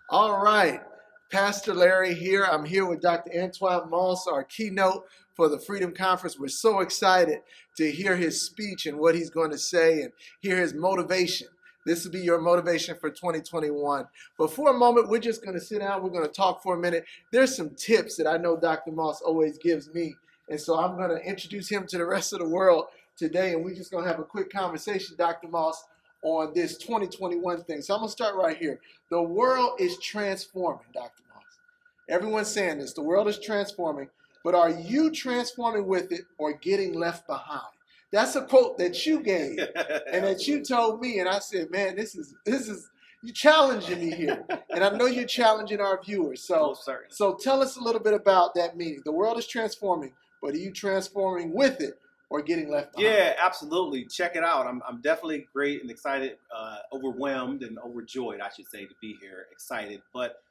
All right, Pastor Larry here. I'm here with Dr. Antoine Moss, our keynote for the Freedom Conference. We're so excited to hear his speech and what he's going to say and hear his motivation. This will be your motivation for 2021. But for a moment, we're just going to sit down. We're going to talk for a minute. There's some tips that I know Dr. Moss always gives me. And so I'm going to introduce him to the rest of the world today. And we're just going to have a quick conversation, Dr. Moss, on this 2021 thing. So I'm going to start right here. The world is transforming, Dr. Moss. Everyone's saying this. The world is transforming, but are you transforming with it or getting left behind? That's a quote that you gave and that you told me, and I said, man, this is you challenging me here, and I know you're challenging our viewers. So tell us a little bit about that meaning. The world is transforming, but are you transforming with it or getting left behind? Yeah, absolutely. Check it out. I'm definitely great and excited, overwhelmed and overjoyed, I should say, to be here. Excited, but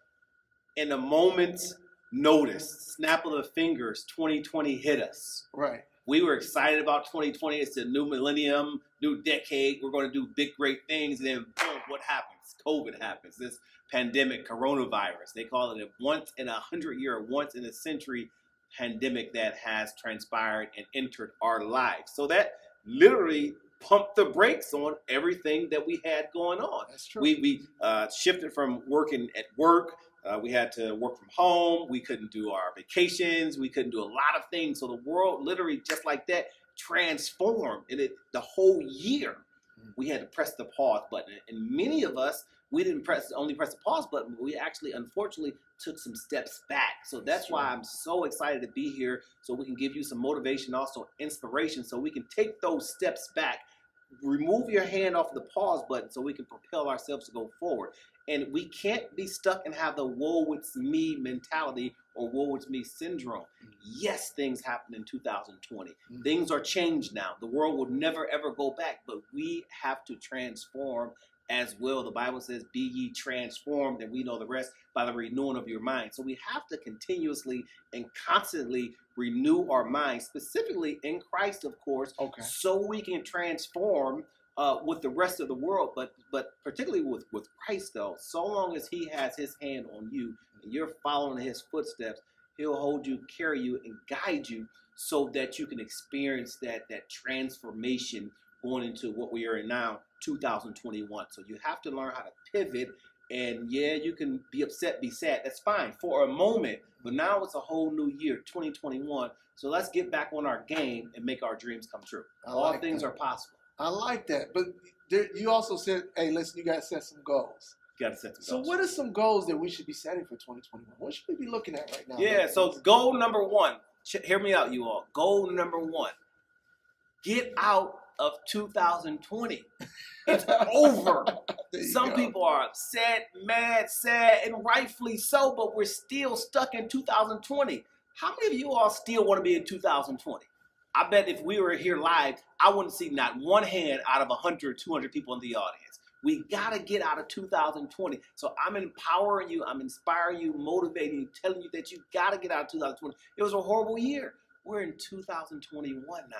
in a moment's notice, snap of the fingers, 2020 hit us. Right. We were excited about 2020. It's a new millennium, new decade. We're going to do big, great things. And then, boom, what happens? COVID happens. This pandemic, coronavirus. They call it a once in 100-year, once in a century pandemic that has transpired and entered our lives. So that literally pumped the brakes on everything that we had going on. That's true. We shifted from working at work. We had to work from home. We couldn't do our vacations. We couldn't do a lot of things. So the world literally just like that transformed. And the whole year we had to press the pause button. And many of us, we didn't only press the pause button, but we actually, unfortunately, took some steps back. So that's why I'm so excited to be here, so we can give you some motivation, also inspiration, so we can take those steps back, remove your hand off the pause button so we can propel ourselves to go forward. And we can't be stuck and have the woe it's me mentality or woe it's me syndrome. Yes, things happened in 2020. Things are changed now. The world will never, ever go back, but we have to transform as well. The Bible says, be ye transformed, and we know the rest, by the renewing of your mind. So we have to continuously and constantly renew our minds, specifically in Christ, of course, so we can transform with the rest of the world, but particularly with Christ, though. So long as he has his hand on you and you're following his footsteps, he'll hold you, carry you, and guide you so that you can experience that transformation going into what we are in now, 2021. So you have to learn how to pivot. And yeah, you can be upset, be sad. That's fine for a moment. But now it's a whole new year, 2021. So let's get back on our game and make our dreams come true. All things are possible. I like that. But you also said, hey, listen, you got to set some goals. You got to set some So goals. what are some goals that we should be setting for 2021? What should we be looking at right now? Yeah, so goal number one. Hear me out, you all. Goal number one. Get out of 2020. It's over. Some people are upset, mad, sad, and rightfully so, but we're still stuck in 2020. How many of you all still want to be in 2020? I bet if we were here live, I wouldn't see not one hand out of 100, 200 people in the audience. We got to get out of 2020. So I'm empowering you, I'm inspiring you, motivating you, telling you that you got to get out of 2020. It was a horrible year. We're in 2021 now.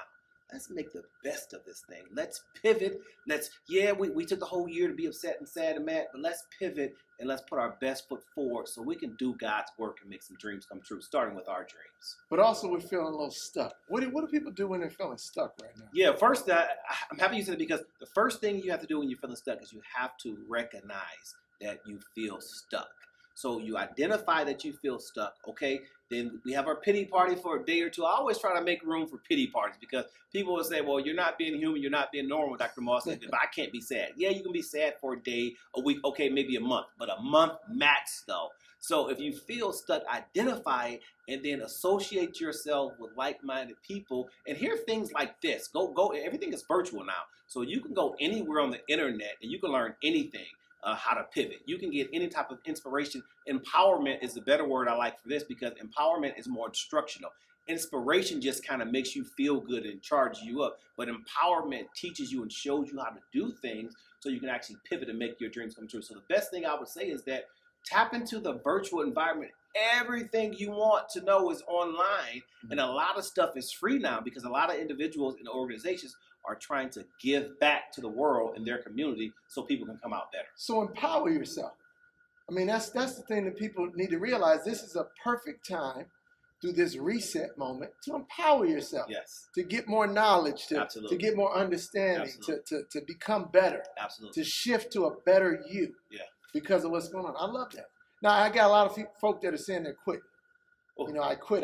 Let's make the best of this thing. Let's pivot. We took the whole year to be upset and sad and mad, but let's pivot and let's put our best foot forward so we can do God's work and make some dreams come true, starting with our dreams. But also we're feeling a little stuck. What do people do when they're feeling stuck right now? Yeah, first, I'm happy you said it, because the first thing you have to do when you're feeling stuck is you have to recognize that you feel stuck. So you identify that you feel stuck, okay? Then we have our pity party for a day or two. I always try to make room for pity parties because people will say, well, you're not being human, you're not being normal, Dr. Moss. If I can't be sad. Yeah, you can be sad for a day, a week, okay, maybe a month, but a month max though. So if you feel stuck, identify it and then associate yourself with like-minded people and hear things like this. Go. Everything is virtual now. So you can go anywhere on the internet and you can learn anything. How to pivot. You can get any type of inspiration. Empowerment is the better word I like for this because empowerment is more instructional. Inspiration just kind of makes you feel good and charges you up. But empowerment teaches you and shows you how to do things so you can actually pivot and make your dreams come true. So the best thing I would say is that tap into the virtual environment. Everything you want to know is online, and a lot of stuff is free now because a lot of individuals and organizations are trying to give back to the world and their community so people can come out better. So empower yourself. I mean, that's the thing that people need to realize. This is a perfect time through this reset moment to empower yourself. Yes. To get more knowledge, to get more understanding, to become better. Absolutely. To shift to a better you. Yeah. Because of what's going on. I love that. Now, I got a lot of folk that are saying they're quitting. Oh. You know, I quit.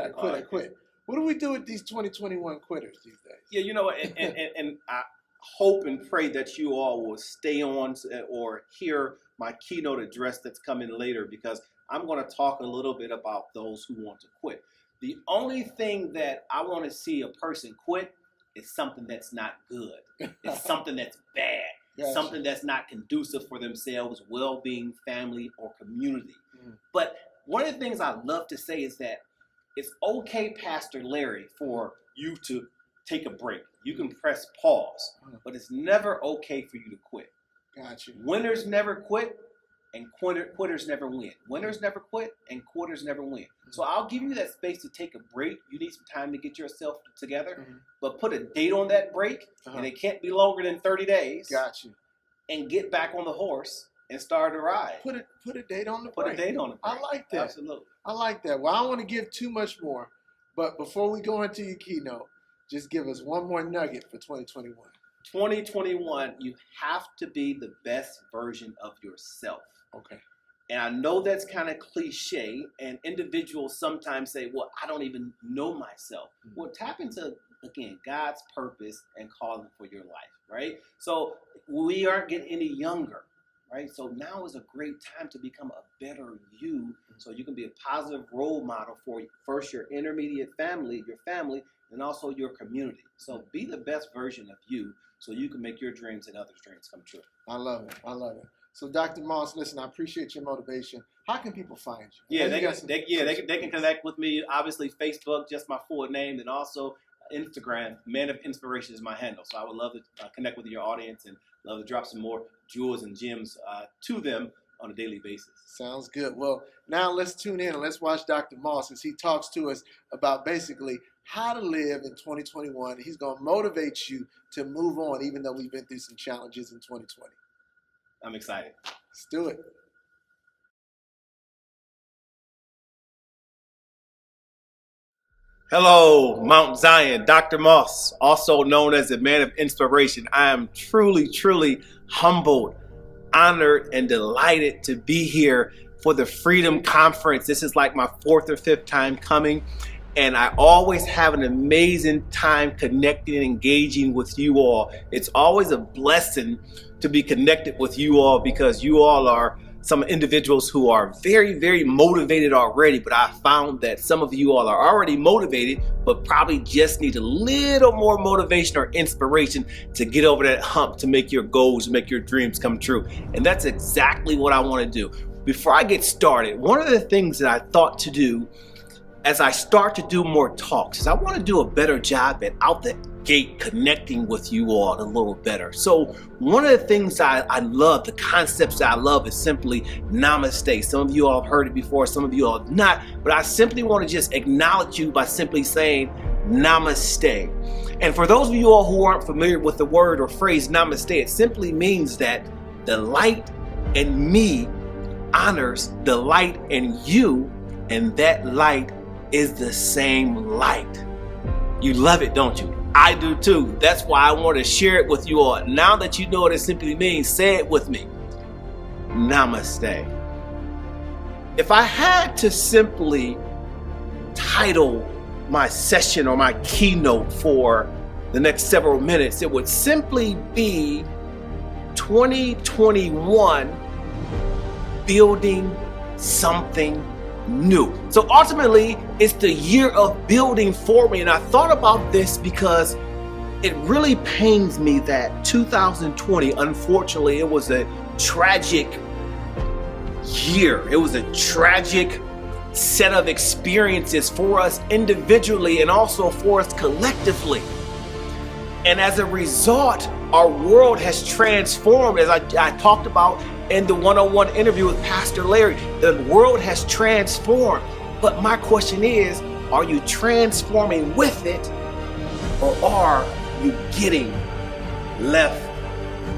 What do we do with these 2021 quitters these days? Yeah, you know, and I hope and pray that you all will stay on or hear my keynote address that's coming later, because I'm going to talk a little bit about those who want to quit. The only thing that I want to see a person quit is something that's not good. It's something that's bad. Gotcha. Something that's not conducive for themselves, well-being, family, or community. But one of the things I love to say is that it's okay, Pastor Larry, for you to take a break. You can press pause, but it's never okay for you to quit. Gotcha. Winners never quit, and quitters never win. Winners never quit, and quitters never win. So I'll give you that space to take a break. You need some time to get yourself together, but put a date on that break, and it can't be longer than 30 days. Gotcha. And get back on the horse and start a ride. Put a date on the break. Put a date on the break. I like that. Absolutely. I like that. Well, I don't want to give too much more, but before we go into your keynote, just give us one more nugget for 2021. 2021, you have to be the best version of yourself. Okay. And I know that's kind of cliche, and individuals sometimes say, well, I don't even know myself. Well, tap into, again, God's purpose and calling for your life, right? So we aren't getting any younger, right? So now is a great time to become a better you, so you can be a positive role model for first your intermediate family, and also your community. So be the best version of you so you can make your dreams and others' dreams come true. I love it. I love it. So, Dr. Moss, listen, I appreciate your motivation. How can people find you? Yeah, they can connect with me. Obviously, Facebook, just my full name, and also Instagram. Man of Inspiration is my handle. So I would love to connect with your audience and love to drop some more jewels and gems to them on a daily basis. Sounds good. Well, now let's tune in and let's watch Dr. Moss as he talks to us about basically how to live in 2021. He's going to motivate you to move on, even though we've been through some challenges in 2020. I'm excited. Let's do it. Hello, Mount Zion, Dr. Moss, also known as the Man of Inspiration. I am truly, truly humbled, honored, and delighted to be here for the Freedom Conference. This is like my 4th or 5th time coming, and I always have an amazing time connecting and engaging with you all. It's always a blessing to be connected with you all, because you all are some individuals who are very, very motivated already, but I found that some of you all are already motivated, but probably just need a little more motivation or inspiration to get over that hump, to make your goals, make your dreams come true. And that's exactly what I want to do. Before I get started, one of the things that I thought to do as I start to do more talks is I want to do a better job at out the gate connecting with you all a little better. So one of the things I love, the concepts that I love, is simply namaste. Some of you all have heard it before, some of you all have not, but I simply want to just acknowledge you by simply saying namaste. And for those of you all who aren't familiar with the word or phrase namaste, it simply means that the light in me honors the light in you, and that light is the same light. You love it, don't you? I do too. That's why I want to share it with you all. Now that you know what it simply means, say it with me. Namaste. If I had to simply title my session or my keynote for the next several minutes, it would simply be 2021 Building Something New. So ultimately, it's the year of building for me. And I thought about this because it really pains me that 2020, unfortunately, it was a tragic year. It was a tragic set of experiences for us individually and also for us collectively. And as a result, our world has transformed, as I talked about in the one-on-one interview with Pastor Larry. The world has transformed. But my question is, are you transforming with it, or are you getting left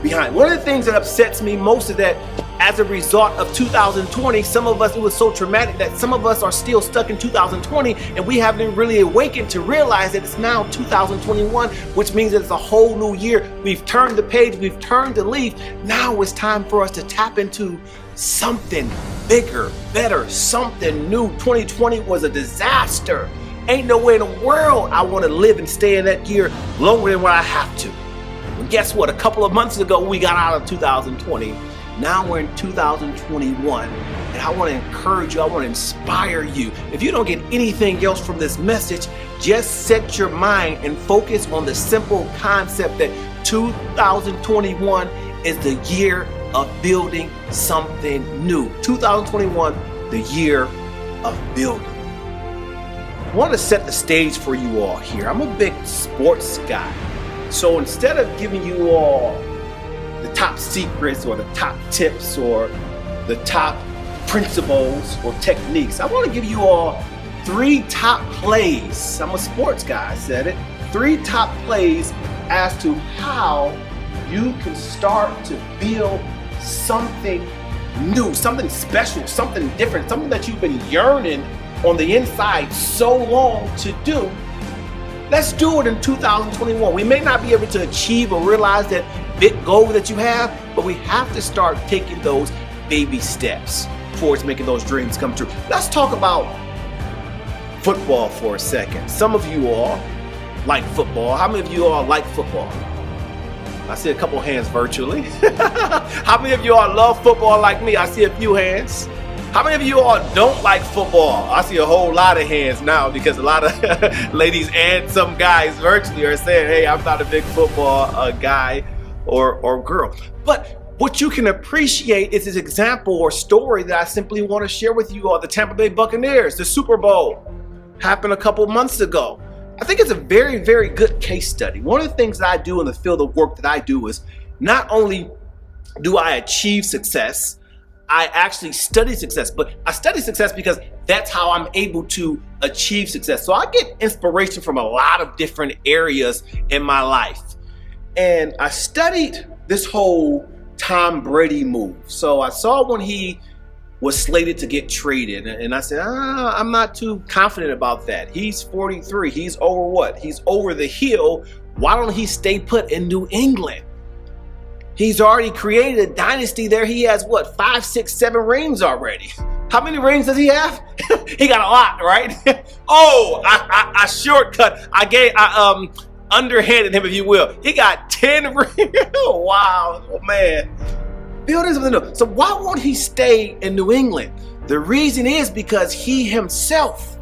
behind? One of the things that upsets me most is that as a result of 2020, some of us, it was so traumatic that some of us are still stuck in 2020 and we haven't really awakened to realize that it's now 2021, which means that it's a whole new year. We've turned the page, we've turned the leaf. Now it's time for us to tap into something bigger, better, something new. 2020 was a disaster. Ain't no way in the world I want to live and stay in that year longer than what I have to. And guess what? A couple of months ago, we got out of 2020. Now we're in 2021, and I want to encourage you, I want to inspire you. If you don't get anything else from this message, just set your mind and focus on the simple concept that 2021 is the year of building something new. 2021, the year of building. I want to set the stage for you all here. I'm a big sports guy. So instead of giving you all the top secrets or the top tips or the top principles or techniques, I want to give you all 3 top plays. I'm a sports guy, I said it. 3 top plays as to how you can start to build something new, something special, something different, something that you've been yearning on the inside so long to do. Let's do it in 2021. We may not be able to achieve or realize that big goal that you have, but we have to start taking those baby steps towards making those dreams come true. Let's talk about football for a second. Some of you all like football. How many of you all like football? I see a couple hands virtually. How many of you all love football like me? I see a few hands. How many of you all don't like football? I see a whole lot of hands now because a lot of ladies and some guys virtually are saying, hey, I'm not a big football guy or girl. But what you can appreciate is this example or story that I simply want to share with you all. The Tampa Bay Buccaneers, the Super Bowl happened a couple months ago. I think it's a very, very good case study. One of the things that I do in the field of work that I do is not only do I achieve success, I actually study success, but I study success because that's how I'm able to achieve success. So I get inspiration from a lot of different areas in my life. And I studied this whole Tom Brady move. So I saw when he was slated to get traded, and I said, I'm not too confident about that. He's 43. He's over what? He's over the hill. Why don't he stay put in New England? He's already created a dynasty there. He has what, 5, 6, 7 rings already. How many rings does he have? He got a lot, right? Oh, I shortcut. I underhanded him, if you will. He got 10 rings. Wow, oh, man. Building something new. So why won't he stay in New England? The reason is because he himself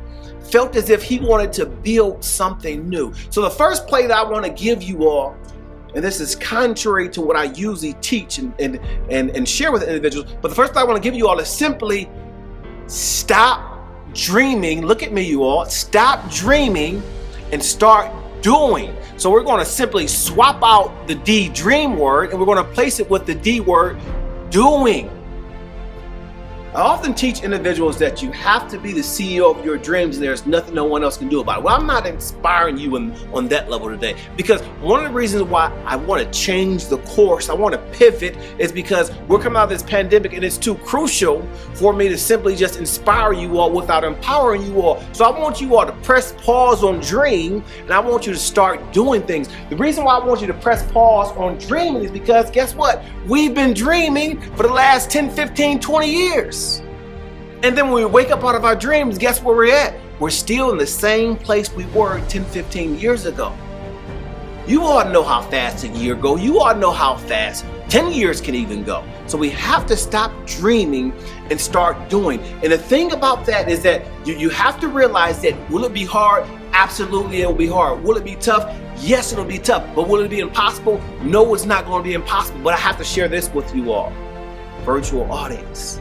felt as if he wanted to build something new. So the first play that I want to give you all, and this is contrary to what I usually teach and share with individuals, but the first thing I want to give you all is simply stop dreaming. Look at me, you all. Stop dreaming and start doing. So we're going to simply swap out the D, dream word, and we're going to place it with the D word, doing. I often teach individuals that you have to be the CEO of your dreams and there's nothing no one else can do about it. Well, I'm not inspiring you on that level today, because one of the reasons why I want to change the course, I want to pivot, is because we're coming out of this pandemic and it's too crucial for me to simply just inspire you all without empowering you all. So I want you all to press pause on dream, and I want you to start doing things. The reason why I want you to press pause on dreaming is because guess what? We've been dreaming for the last 10, 15, 20 years. And then when we wake up out of our dreams, guess where we're at? We're still in the same place we were 10, 15 years ago. You all know how fast a year goes. You all know how fast 10 years can even go. So we have to stop dreaming and start doing. And the thing about that is that you have to realize that, will it be hard? Absolutely, it will be hard. Will it be tough? Yes, it'll be tough. But will it be impossible? No, it's not going to be impossible. But I have to share this with you all. Virtual audience.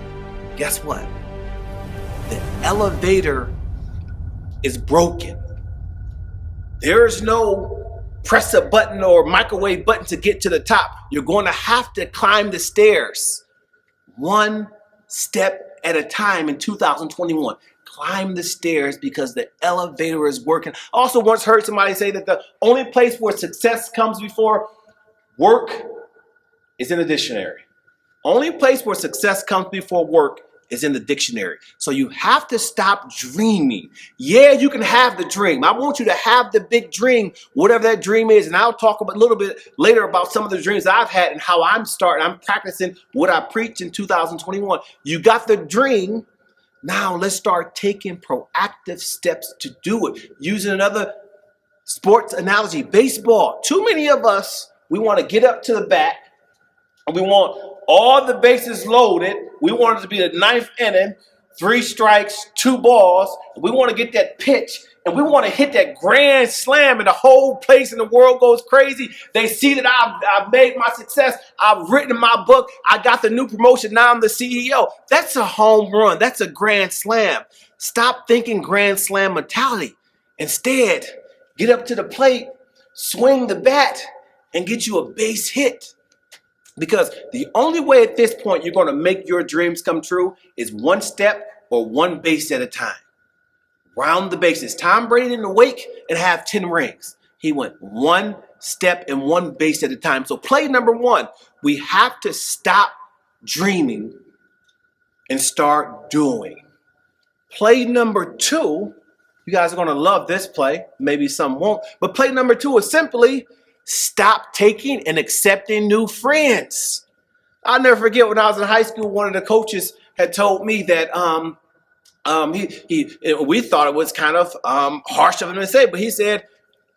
Guess what? The elevator is broken. There's no press a button or microwave button to get to the top. You're going to have to climb the stairs one step at a time in 2021. Climb the stairs because the elevator is working. I also once heard somebody say that the only place where success comes before work is in the dictionary. Only place where success comes before work is in the dictionary. So you have to stop dreaming. Yeah, you can have the dream. I want you to have the big dream, whatever that dream is. And I'll talk about a little bit later about some of the dreams I've had and how I'm practicing what I preached in 2021. You got the dream. Now let's start taking proactive steps to do it. Using another sports analogy, baseball. Too many of us, we want to get up to the bat and we want all the bases loaded. We want it to be the ninth inning, 3 strikes, 2 balls. We want to get that pitch and we want to hit that grand slam and the whole place in the world goes crazy. They see that I've made my success. I've written my book. I got the new promotion. Now I'm the CEO. That's a home run. That's a grand slam. Stop thinking grand slam mentality. Instead, get up to the plate, swing the bat, and get you a base hit. Because the only way at this point you're going to make your dreams come true is one step or one base at a time. Round the bases. Tom Brady didn't wake and have 10 rings. He went one step and one base at a time. So play number 1, we have to stop dreaming and start doing. Play number 2, you guys are going to love this play. Maybe some won't. But play number 2 is simply stop taking and accepting new friends. I'll never forget when I was in high school, one of the coaches had told me that we thought it was kind of harsh of him to say, but he said,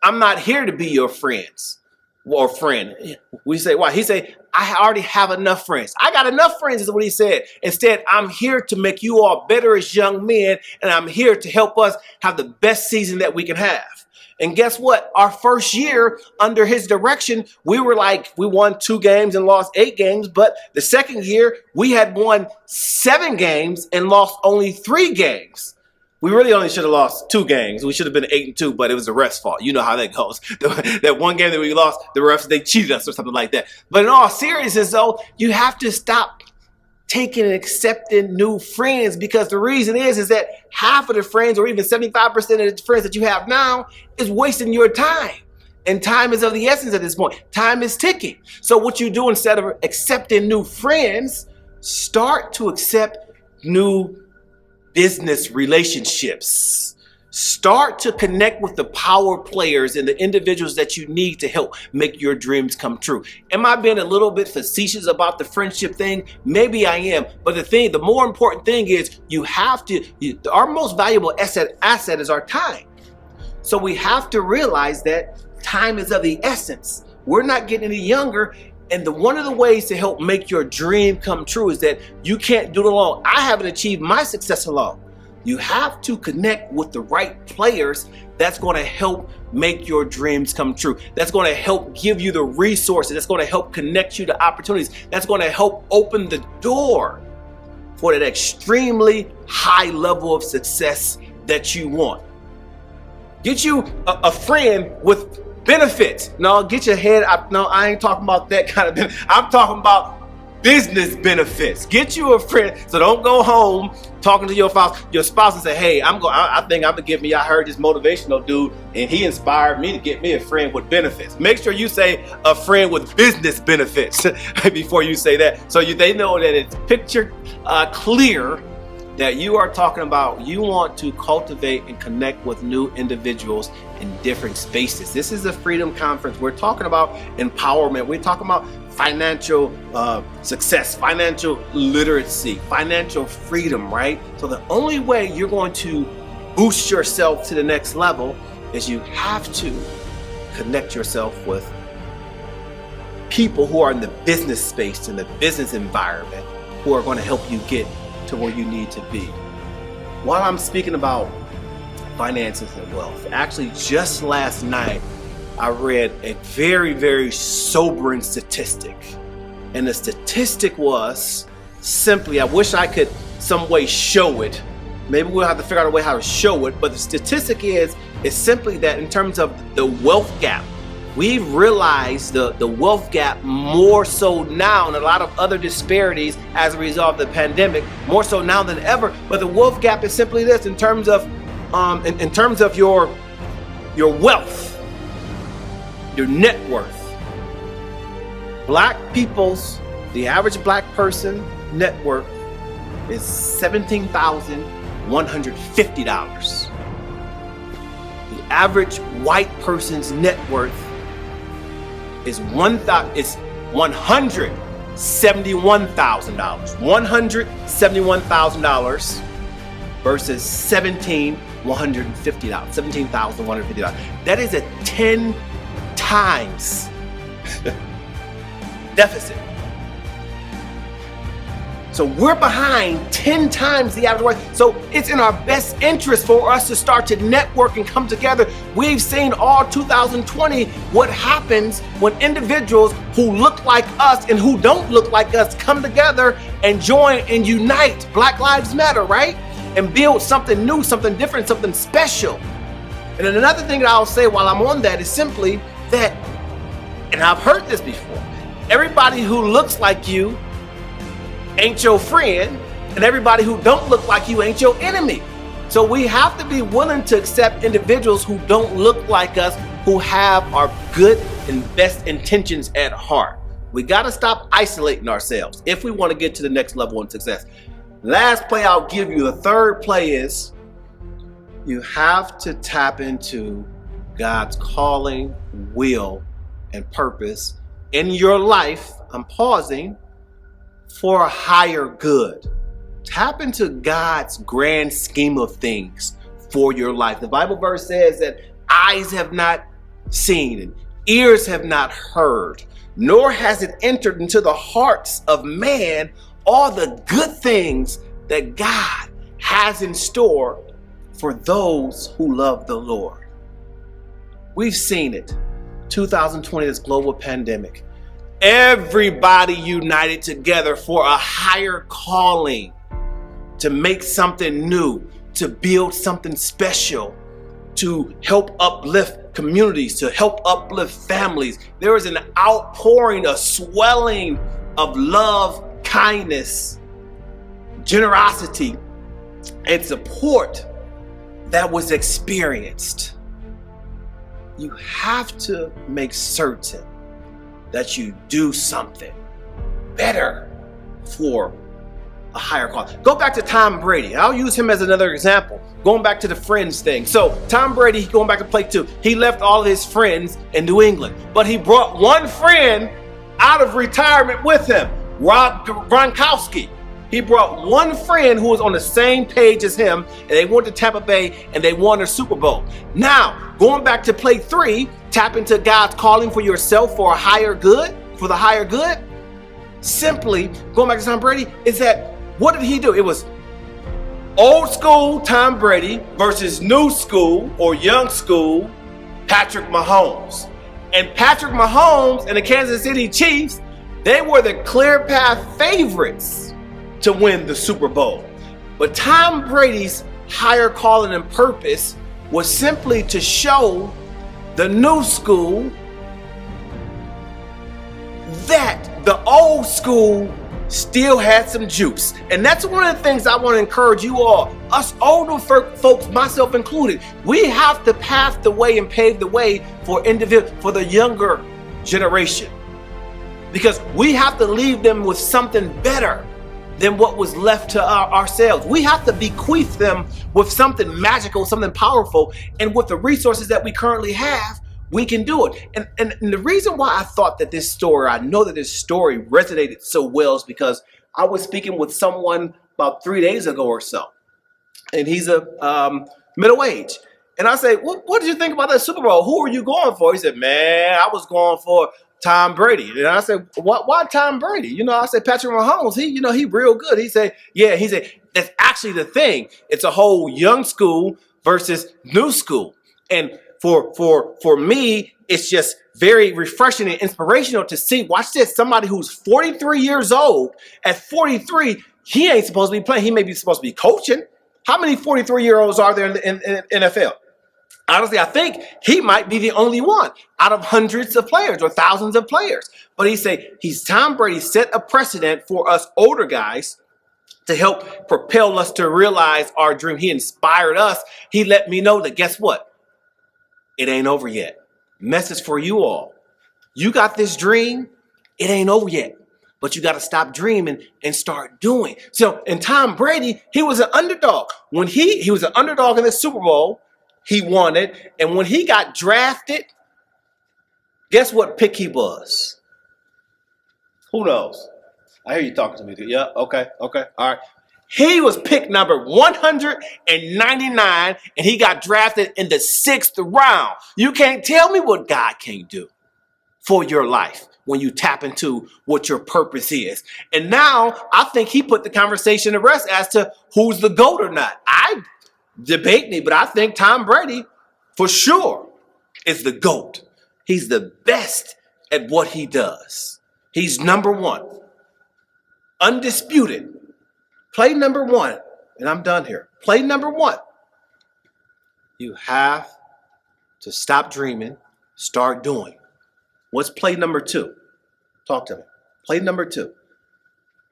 I'm not here to be your friends or friend. We say, why? He said, I already have enough friends. I got enough friends is what he said. Instead, I'm here to make you all better as young men, and I'm here to help us have the best season that we can have. And guess what? Our first year under his direction, we won 2 games and lost 8 games. But the second year, we had won 7 games and lost only 3 games. We really only should have lost 2 games. We should have been 8-2, but it was the refs' fault. You know how that goes. That one game that we lost, the refs, they cheated us or something like that. But in all seriousness, though, you have to stop taking and accepting new friends, because the reason is that half of the friends, or even 75% of the friends that you have now, is wasting your time. And time is of the essence at this point. Time is ticking. So what you do, instead of accepting new friends, start to accept new business relationships. Start to connect with the power players and the individuals that you need to help make your dreams come true. Am I being a little bit facetious about the friendship thing? Maybe I am. But the more important thing is our most valuable asset is our time. So we have to realize that time is of the essence. We're not getting any younger. And one of the ways to help make your dream come true is that you can't do it alone. I haven't achieved my success alone. You have to connect with the right players that's going to help make your dreams come true. That's going to help give you the resources. That's going to help connect you to opportunities. That's going to help open the door for that extremely high level of success that you want. Get you a friend with benefits. No, get your head up. No, I ain't talking about that kind of benefit. I'm talking about business benefits. Get you a friend. So don't go home talking to your spouse and say, hey, I think I'm gonna give me, I heard this motivational dude and he inspired me to get me a friend with benefits. Make sure you say a friend with business benefits before you say that, so they know that it's picture clear that you are talking about you want to cultivate and connect with new individuals in different spaces. This is a Freedom Conference. We're talking about empowerment. We're talking about financial success, financial literacy, financial freedom, right? So the only way you're going to boost yourself to the next level is you have to connect yourself with people who are in the business space, in the business environment, who are going to help you get to where you need to be. While I'm speaking about finances and wealth, actually just last night, I read a very, very sobering statistic. And the statistic was simply, I wish I could some way show it. Maybe we'll have to figure out a way how to show it. But the statistic is simply that in terms of the wealth gap, we've realized the wealth gap more so now, and a lot of other disparities as a result of the pandemic, more so now than ever. But the wealth gap is simply this: in terms of your wealth, your net worth. Black people's, The average black person net worth is $17,150. The average white person's net worth is $171,000. $171,000 versus $17,150. That is a 10 times deficit. So we're behind 10 times the average white. So it's in our best interest for us to start to network and come together. We've seen all 2020 what happens when individuals who look like us and who don't look like us come together and join and unite. Black Lives Matter, right? And build something new, something different, something special. And then another thing that I'll say while I'm on that is simply that, and I've heard this before, everybody who looks like you ain't your friend, and everybody who don't look like you ain't your enemy. So we have to be willing to accept individuals who don't look like us, who have our good and best intentions at heart. We got to stop isolating ourselves if we want to get to the next level in success. Last play I'll give you, the third play is you have to tap into God's calling, will, and purpose in your life. I'm pausing. For a higher good. Tap into God's grand scheme of things for your life. The Bible verse says that eyes have not seen and ears have not heard, nor has it entered into the hearts of man all the good things that God has in store for those who love the Lord. We've seen it. 2020, this global pandemic. Everybody united together for a higher calling, to make something new, to build something special, to help uplift communities, to help uplift families. There is an outpouring, a swelling of love, kindness, generosity, and support that was experienced. You have to make certain that you do something better for a higher cause. Go back to Tom Brady. I'll use him as another example. Going back to the friends thing. So Tom Brady, going back to play 2, he left all of his friends in New England, but he brought one friend out of retirement with him, Rob Gronkowski. He brought one friend who was on the same page as him, and they went to Tampa Bay and they won a Super Bowl. Now, going back to play 3, tap into God's calling for yourself for a higher good, for the higher good. Simply, going back to Tom Brady, is that what did he do? It was old school Tom Brady versus new school or young school Patrick Mahomes. And Patrick Mahomes and the Kansas City Chiefs, they were the clear path favorites to win the Super Bowl. But Tom Brady's higher calling and purpose was simply to show the new school that the old school still had some juice. And that's one of the things I want to encourage you all, us older folks, myself included. We have to pave the way and pave the way for the younger generation, because we have to leave them with something better than what was left to ourselves. We have to bequeath them with something magical, something powerful, and with the resources that we currently have, we can do it. And the reason why I thought that this story, I know that this story resonated so well, is because I was speaking with someone about 3 days ago or so, and he's a middle age. And I said, what did you think about that Super Bowl? Who are you going for? He said, man, I was going for Tom Brady. And I said, why Tom Brady? I said, Patrick Mahomes, he real good. He said, that's actually the thing. It's a whole young school versus new school. And for me, it's just very refreshing and inspirational to see, watch this, somebody who's 43 years old. At 43, he ain't supposed to be playing. He may be supposed to be coaching. How many 43-year-olds are there in NFL? Honestly, I think he might be the only one out of hundreds of players or thousands of players. But Tom Brady set a precedent for us older guys to help propel us to realize our dream. He inspired us. He let me know that, guess what? It ain't over yet. Message for you all. You got this dream. It ain't over yet. But you got to stop dreaming and start doing. So, and Tom Brady, he was an underdog. When he was an underdog in the Super Bowl, he won it. And when he got drafted, guess what pick he was? Who knows? I hear you talking to me. Yeah, okay, all right. He was pick number 199, and he got drafted in the 6th round. You can't tell me what God can't do for your life when you tap into what your purpose is. And now I think he put the conversation to rest as to who's the GOAT or not. I debate me, but I think Tom Brady for sure is the GOAT. He's the best at what he does. He's number one. Undisputed. Play number one. And I'm done here. Play number one. You have to stop dreaming, start doing. What's play number two? Talk to me. Play number two.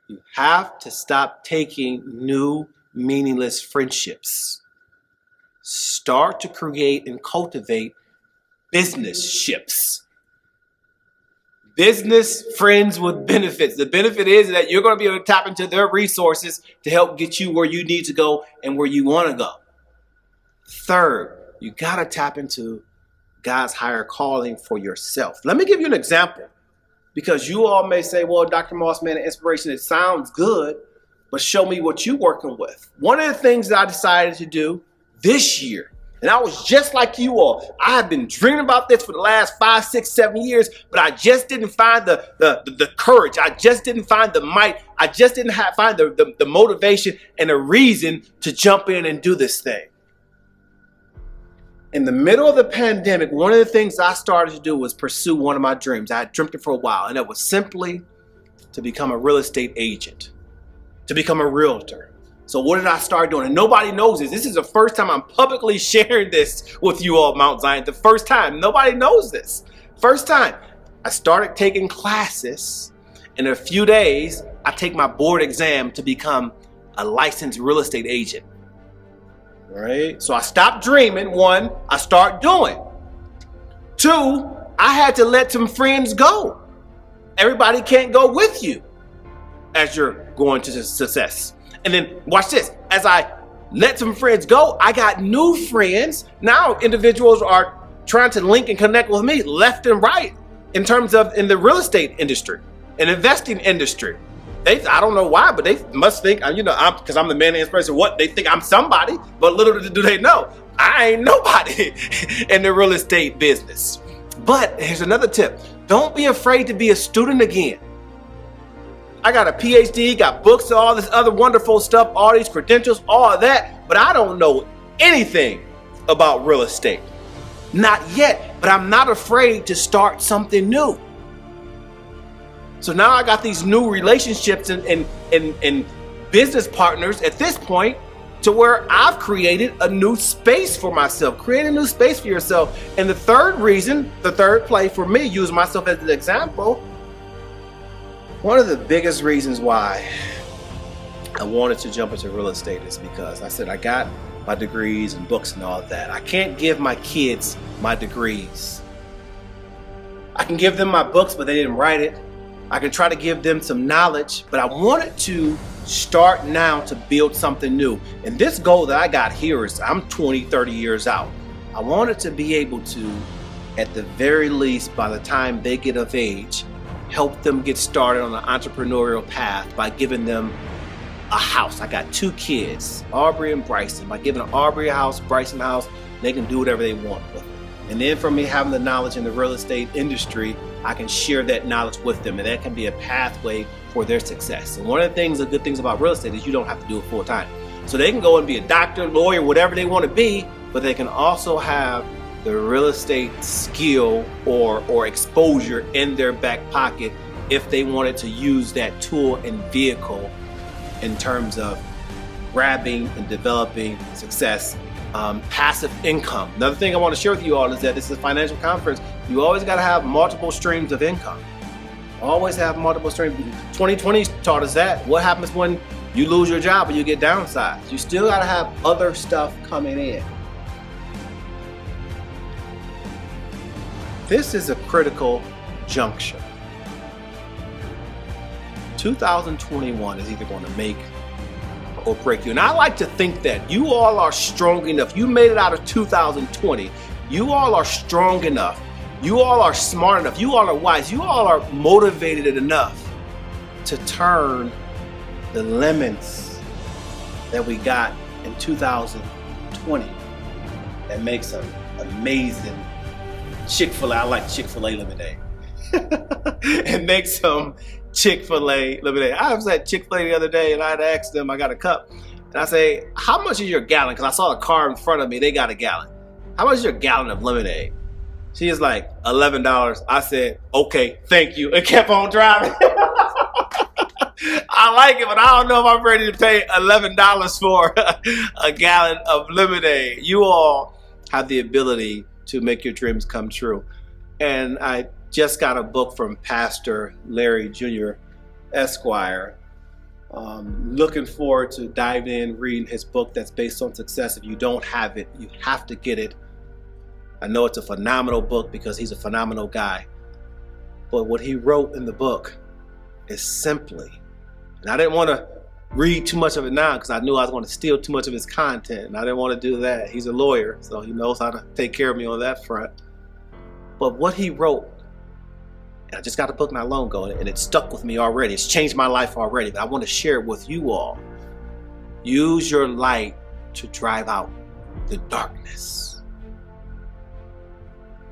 You have to stop taking new, meaningless friendships. Start to create and cultivate business ships. Business friends with benefits. The benefit is that you're going to be able to tap into their resources to help get you where you need to go and where you want to go. Third, you got to tap into God's higher calling for yourself. Let me give you an example, because you all may say, well, Dr. Moss, man, inspiration, it sounds good, but show me what you're working with. One of the things that I decided to do this year, and I was just like you all, I have been dreaming about this for the last 5, 6, 7 years, but I just didn't find the courage. I just didn't find the might. I just didn't find the motivation and a reason to jump in and do this thing. In the middle of the pandemic, one of the things I started to do was pursue one of my dreams. I had dreamt it for a while, and it was simply to become a real estate agent, to become a realtor. So what did I start doing? And nobody knows this. This is the first time I'm publicly sharing this with you all, Mount Zion. The first time. Nobody knows this. First time. I started taking classes. In a few days, I take my board exam to become a licensed real estate agent. Right? So I stopped dreaming. 1, I start doing. 2, I had to let some friends go. Everybody can't go with you as you're going to success. And then watch this. As I let some friends go, I got new friends. Now individuals are trying to link and connect with me left and right in terms of in the real estate industry and investing industry. I don't know why, but they must think, because I'm the man of inspiration, what they think I'm somebody, but little do they know, I ain't nobody in the real estate business. But here's another tip. Don't be afraid to be a student again. I got a PhD, got books, all this other wonderful stuff, all these credentials, all of that, but I don't know anything about real estate. Not yet, but I'm not afraid to start something new. So now I got these new relationships and business partners at this point to where I've created a new space for myself. Create a new space for yourself. And the third reason, the third play for me, use myself as an example, one of the biggest reasons why I wanted to jump into real estate is because I said I got my degrees and books and all of that. I can't give my kids my degrees. I can give them my books, but they didn't write it. I can try to give them some knowledge, but I wanted to start now to build something new. And this goal that I got here is I'm 20, 30 years out. I wanted to be able to, at the very least, by the time they get of age, help them get started on the entrepreneurial path by giving them a house. I got 2 kids, Aubrey and Bryson. By giving Aubrey a house, Bryson a house, they can do whatever they want with it. And then from me having the knowledge in the real estate industry, I can share that knowledge with them, and that can be a pathway for their success. And one of the good things about real estate is you don't have to do it full time. So they can go and be a doctor, lawyer, whatever they want to be, but they can also have the real estate skill or exposure in their back pocket if they wanted to use that tool and vehicle in terms of grabbing and developing success. Passive income. Another thing I want to share with you all is that this is a financial conference. You always got to have multiple streams of income. Always have multiple streams. 2020 taught us that. What happens when you lose your job or you get downsized? You still got to have other stuff coming in. This is a critical juncture. 2021 is either going to make or break you. And I like to think that you all are strong enough. You made it out of 2020. You all are strong enough. You all are smart enough. You all are wise. You all are motivated enough to turn the lemons that we got in 2020 and make some amazing Chick-fil-A. I like Chick-fil-A lemonade. And make some Chick-fil-A lemonade. I was at Chick-fil-A the other day and I had asked them, I got a cup, and I say, how much is your gallon? Because I saw a car in front of me, they got a gallon. How much is your gallon of lemonade? She is like, $11. I said, okay, thank you, and kept on driving. I like it, but I don't know if I'm ready to pay $11 for a gallon of lemonade. You all have the ability to make your dreams come true. And I just got a book from Pastor Larry Jr. Esquire. Looking forward to diving in, reading his book that's based on success. If you don't have it, you have to get it. I know it's a phenomenal book because he's a phenomenal guy. But what he wrote in the book is simply, and I didn't want to read too much of it now because I knew I was going to steal too much of his content, and I didn't want to do that. He's a lawyer, so he knows how to take care of me on that front. But what he wrote, and I just got a book not long ago, and it stuck with me already. It's changed my life already, but I want to share it with you all. Use your light to drive out the darkness.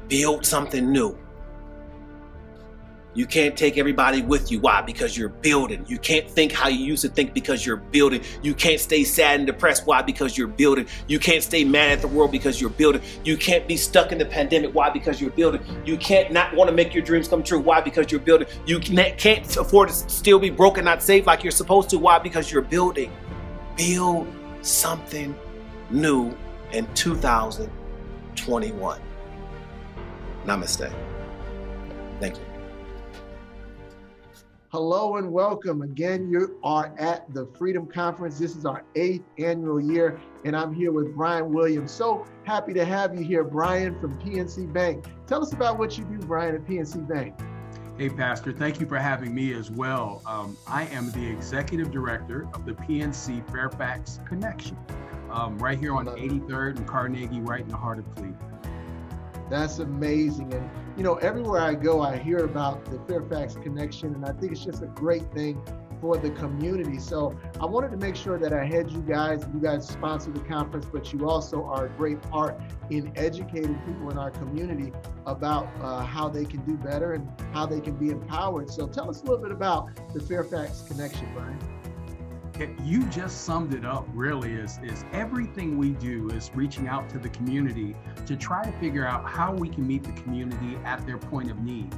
Build something new. You can't take everybody with you. Why? Because you're building. You can't think how you used to think because you're building. You can't stay sad and depressed. Why? Because you're building. You can't stay mad at the world because you're building. You can't be stuck in the pandemic. Why? Because you're building. You can't not want to make your dreams come true. Why? Because you're building. You can't afford to still be broke and not saved like you're supposed to. Why? Because you're building. Build something new in 2021. Namaste. Thank you. Hello and welcome. Again, you are at the Freedom Conference. This is our 8th annual year, and I'm here with Brian Williams. So happy to have you here, Brian, from PNC Bank. Tell us about what you do, Brian, at PNC Bank. Hey, Pastor, thank you for having me as well. I am the Executive Director of the PNC Fairfax Connection, right here on 83rd and Carnegie, right in the heart of Cleveland. That's amazing. And, you know, everywhere I go, I hear about the Fairfax Connection, and I think it's just a great thing for the community. So I wanted to make sure that I had you guys sponsor the conference, but you also are a great part in educating people in our community about how they can do better and how they can be empowered. So tell us a little bit about the Fairfax Connection, Brian. You just summed it up, really, is everything we do is reaching out to the community to try to figure out how we can meet the community at their point of need.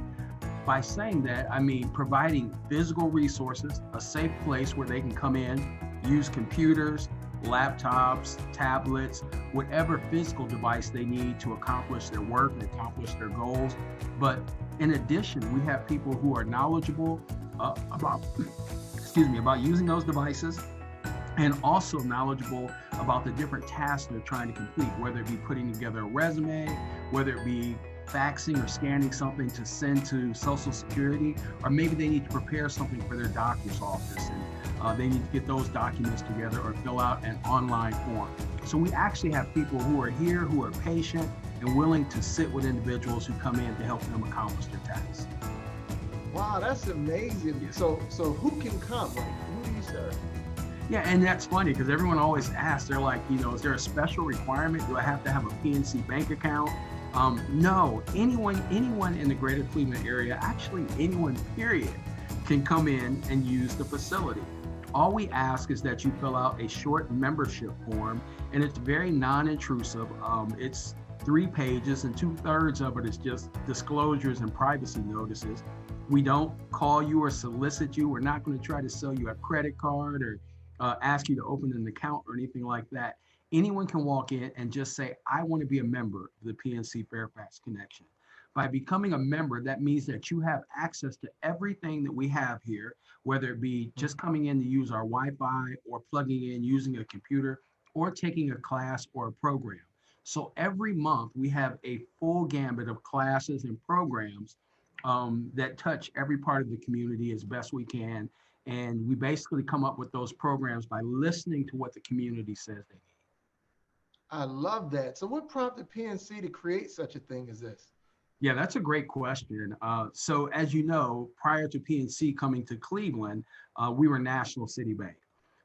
By saying that, I mean providing physical resources, a safe place where they can come in, use computers, laptops, tablets, whatever physical device they need to accomplish their work and accomplish their goals. But in addition, we have people who are knowledgeable about using those devices, and also knowledgeable about the different tasks they're trying to complete, whether it be putting together a resume, whether it be faxing or scanning something to send to Social Security, or maybe they need to prepare something for their doctor's office and they need to get those documents together or fill out an online form. So we actually have people who are here, who are patient and willing to sit with individuals who come in to help them accomplish their tasks. Wow, that's amazing. Yeah. So who can come? Like, who do you serve? Yeah, and that's funny because everyone always asks, they're like, is there a special requirement? Do I have to have a PNC bank account? No, anyone in the greater Cleveland area, actually anyone, period, can come in and use the facility. All we ask is that you fill out a short membership form, and it's very non-intrusive. It's 3 pages, and 2/3 of it is just disclosures and privacy notices. We don't call you or solicit you. We're not going to try to sell you a credit card or ask you to open an account or anything like that. Anyone can walk in and just say, I want to be a member of the PNC Fairfax Connection. By becoming a member, that means that you have access to everything that we have here, whether it be just coming in to use our Wi-Fi or plugging in using a computer or taking a class or a program. So every month we have a full gambit of classes and programs that touch every part of the community as best we can. And we basically come up with those programs by listening to what the community says they need. I love that. So what prompted PNC to create such a thing as this? Yeah, that's a great question. So as you know, prior to PNC coming to Cleveland, we were National City Bank.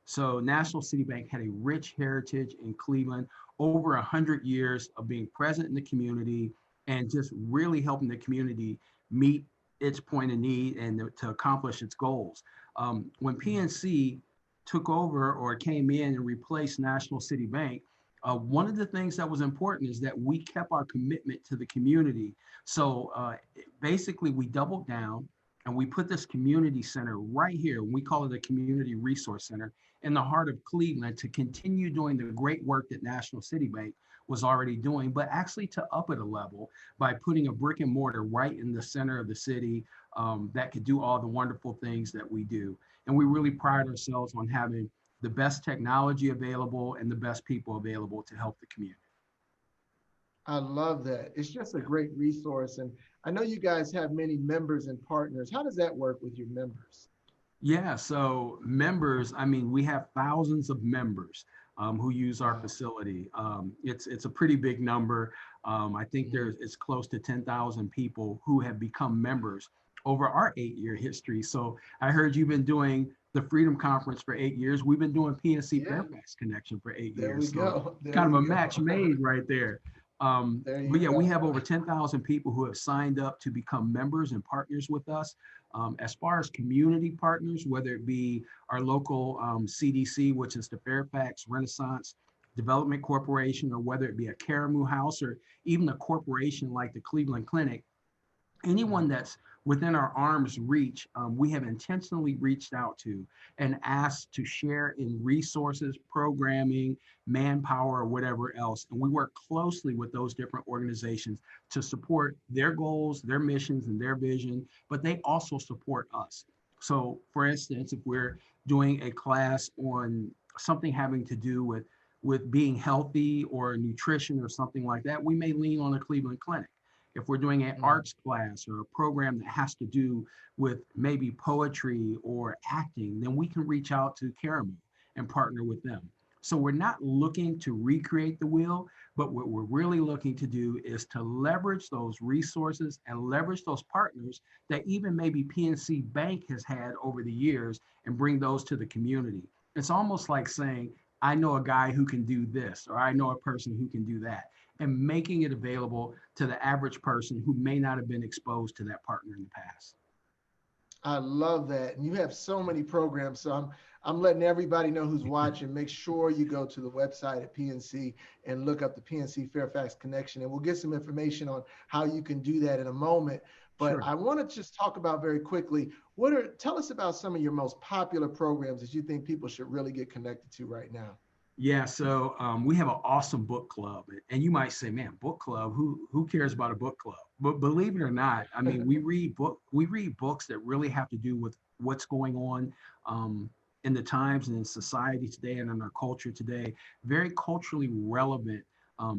So National City Bank had a rich heritage in Cleveland, over 100 years of being present in the community and just really helping the community meet its point of need and to accomplish its goals. When PNC took over or came in and replaced National City Bank, one of the things that was important is that we kept our commitment to the community. So basically, we doubled down and we put this community center right here. We call it a community resource center in the heart of Cleveland to continue doing the great work that National City Bank was already doing, but actually to up it a level by putting a brick and mortar right in the center of the city that could do all the wonderful things that we do. And we really pride ourselves on having the best technology available and the best people available to help the community. I love that. It's just a great resource. And I know you guys have many members and partners. How does that work with your members? Yeah, so members, I mean, we have thousands of members who use our Wow. facility. It's a pretty big number. I think it's close to 10,000 people who have become members over our 8-year history. So I heard you've been doing the Freedom Conference for 8 years. We've been doing PNC Yeah, Fairfax Connection for eight there we years. So go. it's There kind of a we match go. made right there. There you But yeah, we go. have over 10,000 people who have signed up to become members and partners with us. As far as community partners, whether it be our local CDC, which is the Fairfax Renaissance Development Corporation, or whether it be a Caramoo House, or even a corporation like the Cleveland Clinic, anyone Mhm. that's within our arm's reach, we have intentionally reached out to and asked to share in resources, programming, manpower, or whatever else. And we work closely with those different organizations to support their goals, their missions, and their vision, but they also support us. So, for instance, if we're doing a class on something having to do with being healthy or nutrition or something like that, we may lean on a Cleveland Clinic. If we're doing an Mhm. arts class or a program that has to do with maybe poetry or acting, then we can reach out to Caramoo and partner with them. So we're not looking to recreate the wheel, but what we're really looking to do is to leverage those resources and leverage those partners that even maybe PNC Bank has had over the years and bring those to the community. It's almost like saying, I know a guy who can do this, or I know a person who can do that, and making it available to the average person who may not have been exposed to that partner in the past. I love that. And you have so many programs. So I'm letting everybody know who's watching. Make sure you go to the website at PNC and look up the PNC Fairfax Connection. And we'll get some information on how you can do that in a moment. But Sure. I want to just talk about very quickly, tell us about some of your most popular programs that you think people should really get connected to right now. Yeah, so we have an awesome book club, and you might say, "Man, book club? Who cares about a book club?" But believe it or not, I mean, we read books that really have to do with what's going on in the times and in society today and in our culture today. Very culturally relevant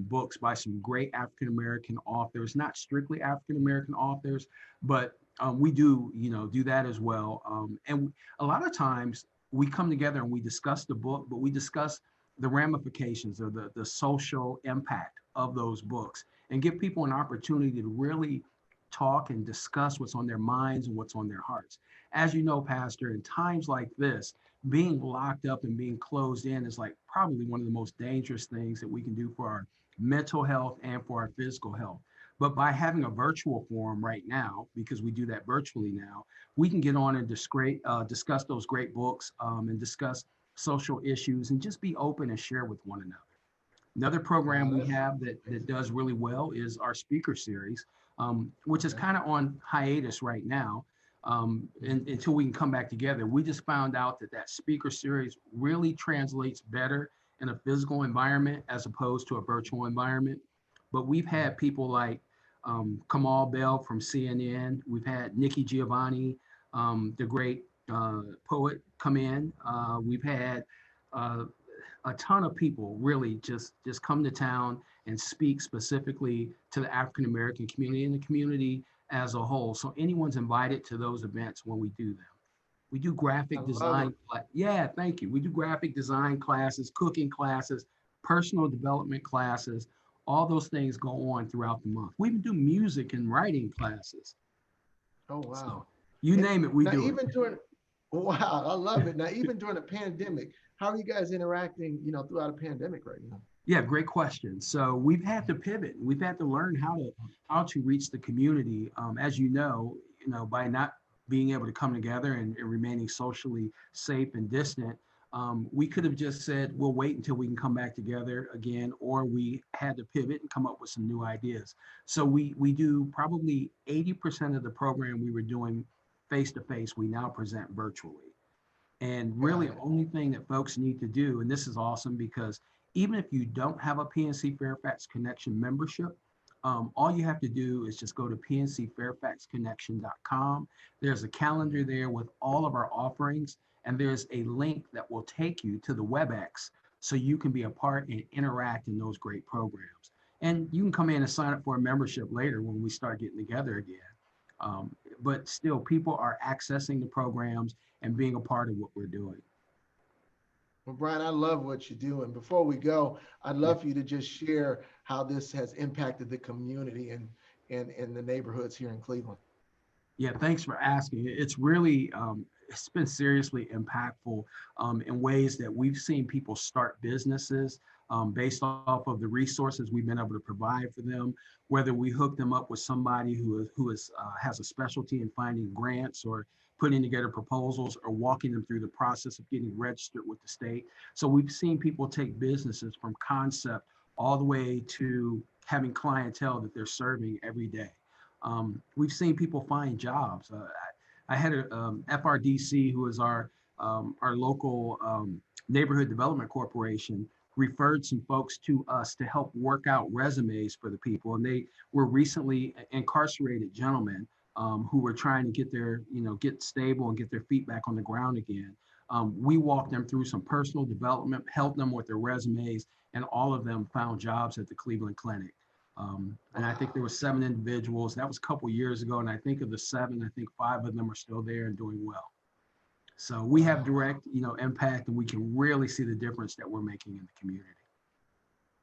books by some great African American authors, not strictly African American authors, but we do do that as well. And a lot of times we come together and we discuss the book, but we discuss the ramifications or the social impact of those books and give people an opportunity to really talk and discuss what's on their minds and what's on their hearts. As you know, Pastor, in times like this, being locked up and being closed in is like probably one of the most dangerous things that we can do for our mental health and for our physical health. But by having a virtual forum right now, because we do that virtually now, we can get on and discuss those great books and discuss social issues and just be open and share with one another. Another program Wow, we that's have that amazing. does really well is our speaker series, which is Okay. kind of on hiatus right now Mhm. until we can come back together. We just found out that speaker series really translates better in a physical environment as opposed to a virtual environment. But we've had people like Kamal Bell from CNN. We've had Nikki Giovanni, the great poet, come in. We've had uh, a ton of people really just come to town and speak specifically to the African American community and the community as a whole. So anyone's invited to those events when we do them. We do graphic I love design. it. Yeah, thank you. We do graphic design classes, cooking classes, personal development classes. All those things go on throughout the month. We even do music and writing classes. Oh, So wow. you And name it, we now, do it. even during, wow, I love it. Now, even during the pandemic, how are you guys interacting, throughout a pandemic right now? Yeah, great question. So we've had to pivot. We've had to learn how to reach the community. As by not being able to come together and remaining socially safe and distant, we could have just said we'll wait until we can come back together again, or we had to pivot and come up with some new ideas. So we do probably 80% of the program we were doing face to face. We now present virtually. And really, Got the it. only thing that folks need to do, and this is awesome because even if you don't have a PNC Fairfax Connection membership, all you have to do is just go to pncfairfaxconnection.com. There's a calendar there with all of our offerings, and there's a link that will take you to the WebEx so you can be a part and interact in those great programs. And you can come in and sign up for a membership later when we start getting together again. But still, people are accessing the programs and being a part of what we're doing. Well, Brian, I love what you do. And before we go, I'd Yeah. love for you to just share how this has impacted the community and the neighborhoods here in Cleveland. Yeah, thanks for asking. It's really, it's been seriously impactful in ways that we've seen people start businesses based off of the resources we've been able to provide for them. Whether we hook them up with somebody who has a specialty in finding grants or putting together proposals or walking them through the process of getting registered with the state. So we've seen people take businesses from concept all the way to having clientele that they're serving every day. We've seen people find jobs. I had a FRDC, who is our local neighborhood development corporation, referred some folks to us to help work out resumes for the people, and they were recently incarcerated gentlemen who were trying to get stable and get their feet back on the ground again. We walked them through some personal development, helped them with their resumes, and all of them found jobs at the Cleveland Clinic. And I think there were 7 individuals. That was a couple years ago. And I think of the 7, I think 5 of them are still there and doing well. So we have direct, impact, and we can really see the difference that we're making in the community.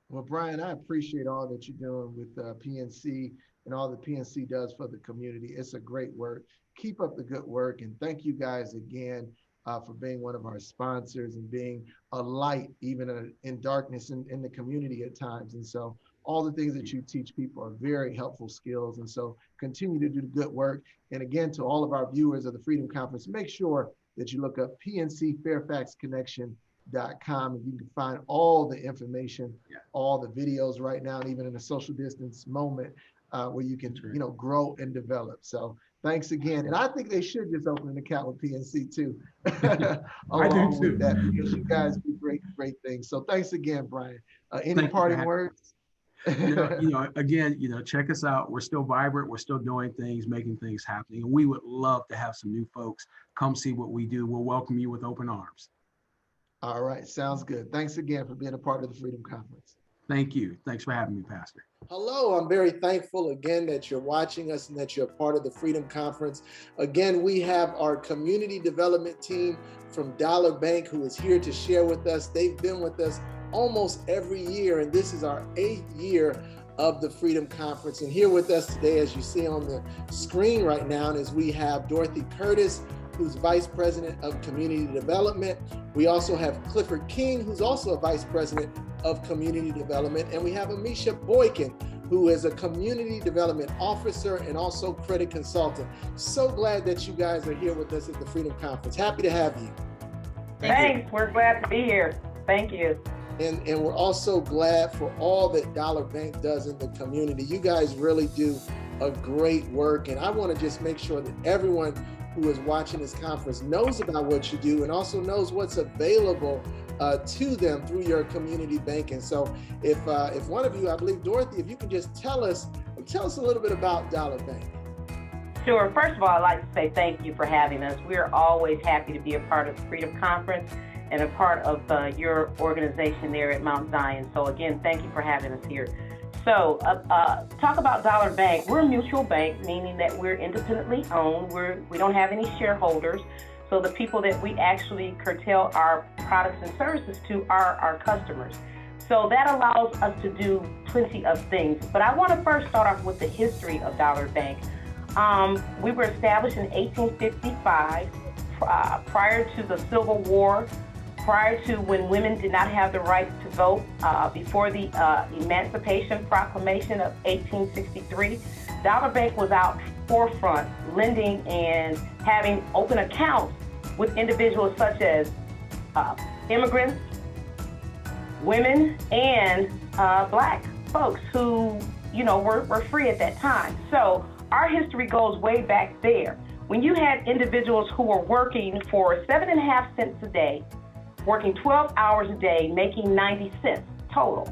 Well, Brian, I appreciate all that you're doing with PNC and all that PNC does for the community. It's a great work. Keep up the good work. And thank you guys again for being one of our sponsors and being a light, even in darkness in the community at times. And so all the things that you teach people are very helpful skills. And so continue to do the good work. And again, to all of our viewers of the Freedom Conference, make sure that you look up pncfairfaxconnection.com, and you can find all the information, all the videos right now, and even in a social distance moment where you can, grow and develop. So thanks again. And I think they should just open an account with PNC too, along with that, because you guys do great, great things. So thanks again, Brian. Any parting words? Again, check us out. We're still vibrant. We're still doing things, making things happening. And we would love to have some new folks come see what we do. We'll welcome you with open arms. All right. Sounds good. Thanks again for being a part of the Freedom Conference. Thank you. Thanks for having me, Pastor. Hello, I'm very thankful again that you're watching us and that you're a part of the Freedom Conference. Again, we have our community development team from Dollar Bank who is here to share with us. They've been with us almost every year, and this is our 8th year of the Freedom Conference. And here with us today, as you see on the screen right now, is we have Dorothy Curtis, who's Vice President of Community Development. We also have Clifford King, who's also a Vice President of Community Development. And we have Amisha Boykin, who is a Community Development Officer and also credit consultant. So glad that you guys are here with us at the Freedom Conference. Happy to have you. Thanks. We're glad to be here. Thank you. And we're also glad for all that Dollar Bank does in the community. You guys really do a great work. And I want to just make sure that everyone who is watching this conference knows about what you do and also knows what's available to them through your community banking. So if one of you, I believe Dorothy, if you can just tell us a little bit about Dollar Bank. Sure. First of all, I'd like to say thank you for having us. We're always happy to be a part of the Freedom Conference and a part of your organization there at Mount Zion. So again, thank you for having us here. So talk about Dollar Bank. We're a mutual bank, meaning that we're independently owned. We don't have any shareholders. So the people that we actually curtail our products and services to are our customers. So that allows us to do plenty of things. But I want to first start off with the history of Dollar Bank. We were established in 1855, prior to the Civil War, prior to when women did not have the right to vote, before the Emancipation Proclamation of 1863. Dollar Bank was out forefront, lending and having open accounts with individuals such as immigrants, women, and black folks who, were free at that time. So our history goes way back there. When you had individuals who were working for 7.5 cents a day, working 12 hours a day, making 90 cents total,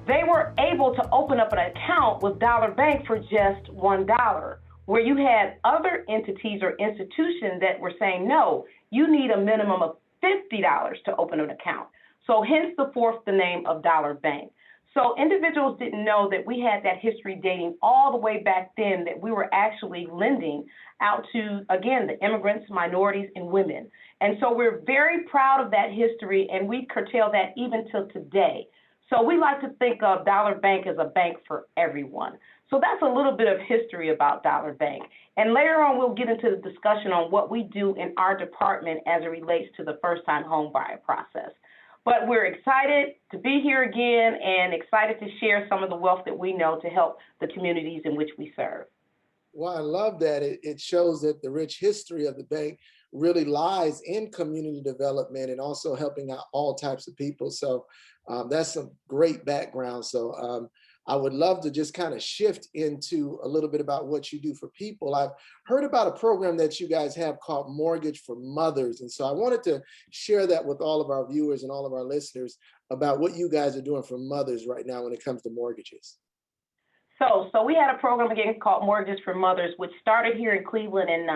they were able to open up an account with Dollar Bank for just $1, where you had other entities or institutions that were saying, no, you need a minimum of $50 to open an account. So hence the name of Dollar Bank. So individuals didn't know that we had that history dating all the way back then, that we were actually lending out to, again, the immigrants, minorities, and women. And so we're very proud of that history, and we curtail that even till today. So we like to think of Dollar Bank as a bank for everyone. So that's a little bit of history about Dollar Bank. And later on, we'll get into the discussion on what we do in our department as it relates to the first-time home buyer process. But we're excited to be here again and excited to share some of the wealth that we know to help the communities in which we serve. Well, I love that. It shows that the rich history of the bank really lies in community development and also helping out all types of people. So that's some great background. So I would love to just kind of shift into a little bit about what you do for people. I've heard about a program that you guys have called Mortgage for Mothers. And so I wanted to share that with all of our viewers and all of our listeners about what you guys are doing for mothers right now when it comes to mortgages. So we had a program again called Mortgages for Mothers, which started here in Cleveland in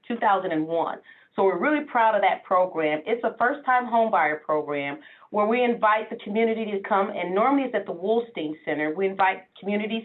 2001. So we're really proud of that program. It's a first-time homebuyer program where we invite the community to come, and normally it's at the Woolstein Center. We invite communities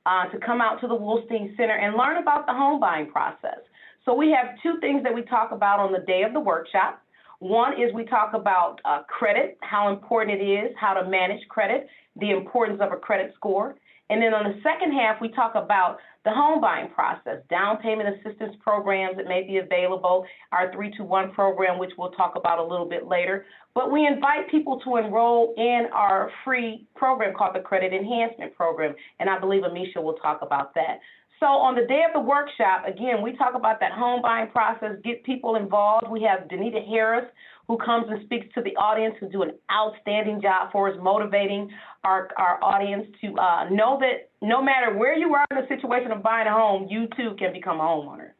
to come out to the Woolstein Center and learn about the home buying process. So we have two things that we talk about on the day of the workshop. One is we talk about credit, how important it is, how to manage credit, the importance of a credit score. And then on the second half, we talk about the home buying process, down payment assistance programs that may be available, our 3-2-1 program, which we'll talk about a little bit later. But we invite people to enroll in our free program called the Credit Enhancement Program, and I believe Amisha will talk about that. So on the day of the workshop, again, we talk about that home buying process, get people involved. We have Danita Harris, who comes and speaks to the audience, who do an outstanding job for us, motivating our audience to know that no matter where you are in the situation of buying a home, you too can become a homeowner.